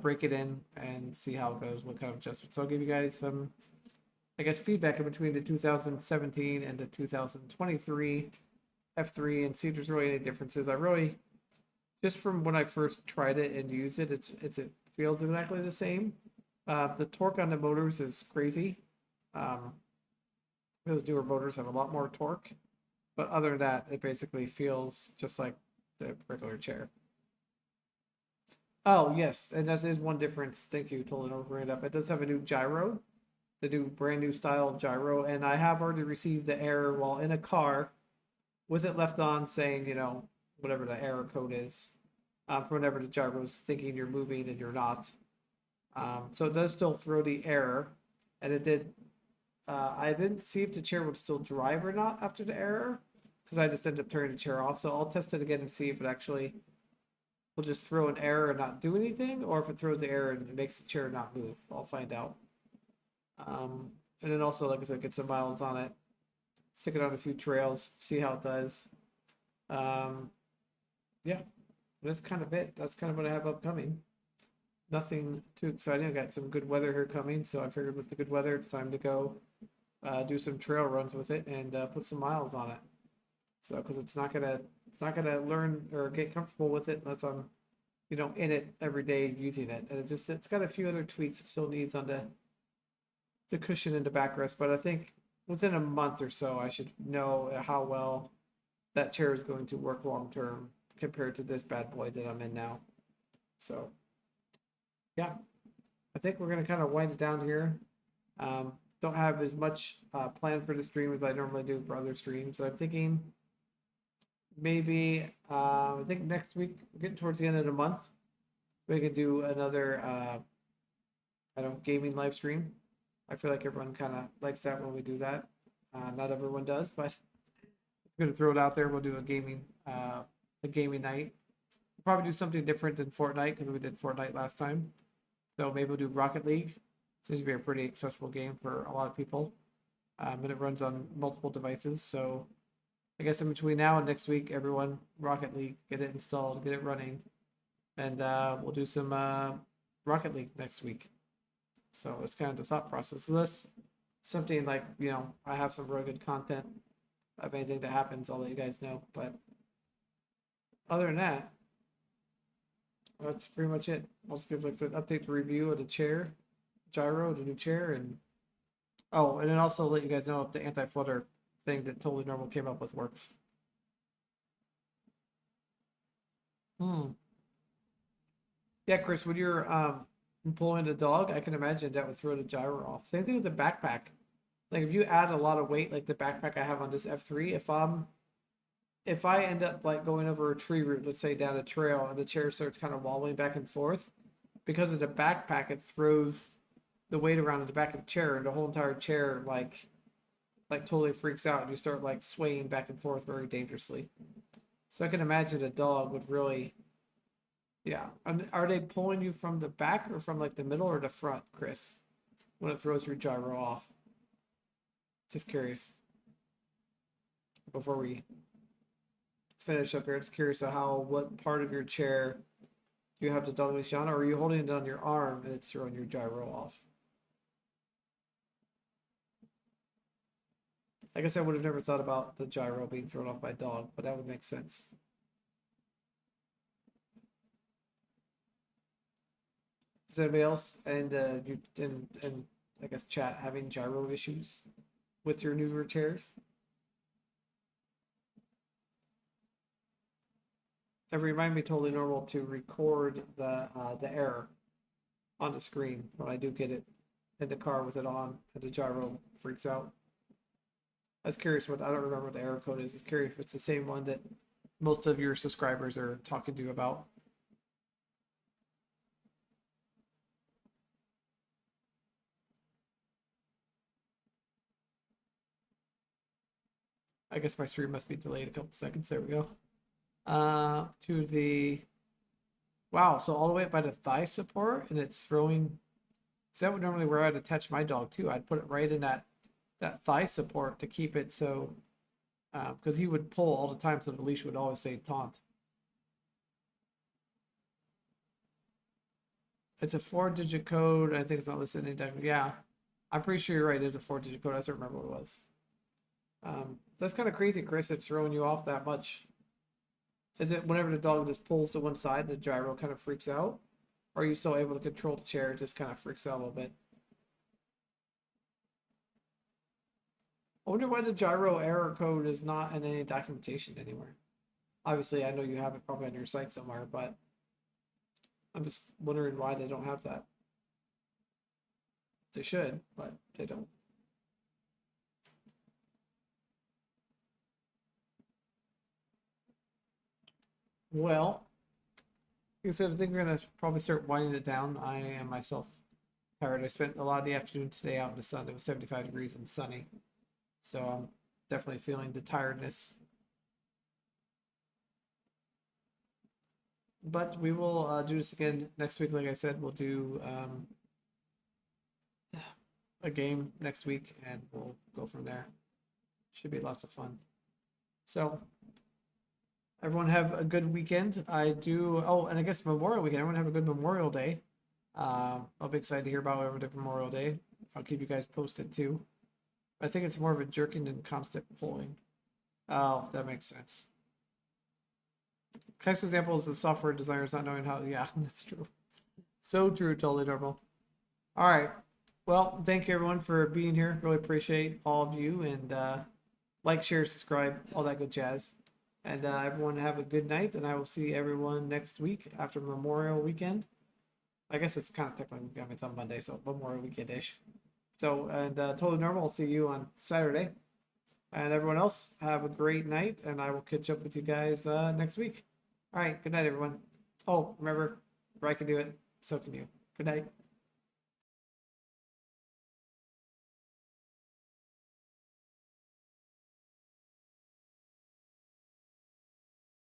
break it in, and see how it goes, what kind of adjustments. So I'll give you guys some, I guess, feedback in between the 2017 and the 2023 F3 and see if there's really any differences. I really, just from when I first tried it and used it, it feels exactly the same. The torque on the motors is crazy. Those newer motors have a lot more torque, but other than that, it basically feels just like the regular chair. Oh, yes, and that is one difference. Thank you, totally don't bring it up. It does have a new gyro, the new brand new style of gyro, and I have already received the error while in a car with it left on saying, whatever the error code is, for whenever the gyro is thinking you're moving and you're not. So it does still throw the error, and it did. I didn't see if the chair would still drive or not after the error, because I just ended up turning the chair off. So I'll test it again and see if it actually will just throw an error and not do anything, or if it throws the error and it makes the chair not move. I'll find out. And then also, like I said, get some miles on it, stick it on a few trails, see how it does. Um, yeah, that's kind of it. That's kind of what I have upcoming. Nothing too exciting. I got some good weather here coming, so I figured with the good weather, it's time to go do some trail runs with it and put some miles on it. So, because it's not gonna learn or get comfortable with it unless I'm, in it every day using it. And it's got a few other tweaks it still needs on the cushion and the backrest, but I think within a month or so, I should know how well that chair is going to work long term compared to this bad boy that I'm in now. So, yeah, I think we're gonna kind of wind it down here. Don't have as much planned for the stream as I normally do for other streams. So I'm thinking maybe I think next week, getting towards the end of the month, we could do another I don't know, gaming live stream. I feel like everyone kind of likes that when we do that. Not everyone does, but I'm gonna throw it out there. We'll do a gaming night. We'll probably do something different than Fortnite because we did Fortnite last time. So maybe we'll do Rocket League. Seems to be a pretty accessible game for a lot of people, and it runs on multiple devices. So I guess in between now and next week, everyone Rocket League, get it installed, get it running, and we'll do some Rocket League next week. So it's kind of the thought process of this. Something like, I have some really good content. If anything that happens, I'll let you guys know. But other than that, that's pretty much it. I'll just give like an update to review of the chair, gyro, the new chair, and and then also let you guys know if the anti-flutter thing that Totally Normal came up with works. Yeah, Chris, when you're pulling a dog, I can imagine that would throw the gyro off. Same thing with the backpack. Like if you add a lot of weight, like the backpack I have on this F3, if I end up like going over a tree route, let's say down a trail, and the chair starts kind of wobbling back and forth, because of the backpack, it throws the weight around in the back of the chair, and the whole entire chair like totally freaks out, and you start like swaying back and forth very dangerously. So I can imagine a dog would really, yeah. And are they pulling you from the back or from like the middle or the front, Chris, when it throws your gyro off? Just curious. Before we finish up here, just curious of what part of your chair you have the dog leash on, or are you holding it on your arm and it's throwing your gyro off? I guess I would have never thought about the gyro being thrown off by a dog, but that would make sense. Is anybody else and you and I guess chat having gyro issues with your newer chairs? That remind me Totally Normal to record the error on the screen when I do get it in the car with it on and the gyro freaks out. I was curious I don't remember what the error code is. I was curious if it's the same one that most of your subscribers are talking to you about. I guess my stream must be delayed a couple seconds. There we go. To the wow, so all the way up by the thigh support, and it's throwing. Is that would normally where I'd attach my dog too? I'd put it right in that thigh support to keep it so, because he would pull all the time, so the leash would always say taunt. It's a 4-digit code. I think it's not listed anytime. Yeah, I'm pretty sure you're right. It is a 4-digit code. I don't remember what it was. That's kind of crazy, Chris. It's throwing you off that much. Is it whenever the dog just pulls to one side, the gyro kind of freaks out? Or are you still able to control the chair? It just kind of freaks out a little bit. I wonder why the gyro error code is not in any documentation anywhere. Obviously, I know you have it probably on your site somewhere, but I'm just wondering why they don't have that. They should, but they don't. Well, like I said, I think we're gonna probably start winding it down. I am myself tired. I spent a lot of the afternoon today out in the sun. It was 75 degrees and sunny, so I'm definitely feeling the tiredness. But we will do this again next week. Like I said, we'll do a game next week, and we'll go from there. Should be lots of fun. So everyone have a good weekend. I do. Oh, and I guess Memorial Weekend. Everyone have a good Memorial Day. I'll be excited to hear about whatever did Memorial Day. I'll keep you guys posted too. I think it's more of a jerking than constant pulling. Oh, that makes sense. Next example is the software designers not knowing how. Yeah, that's true. So true. Totally normal. All right. Well, thank you everyone for being here. Really appreciate all of you, and like, share, subscribe, all that good jazz. And everyone have a good night, and I will see everyone next week after Memorial Weekend. I guess it's kind of technically, I mean, it's on Monday, so Memorial Weekend-ish. So, and totally normal. I'll see you on Saturday. And everyone else, have a great night, and I will catch up with you guys next week. All right, good night, everyone. Oh, remember, I can do it. So can you. Good night.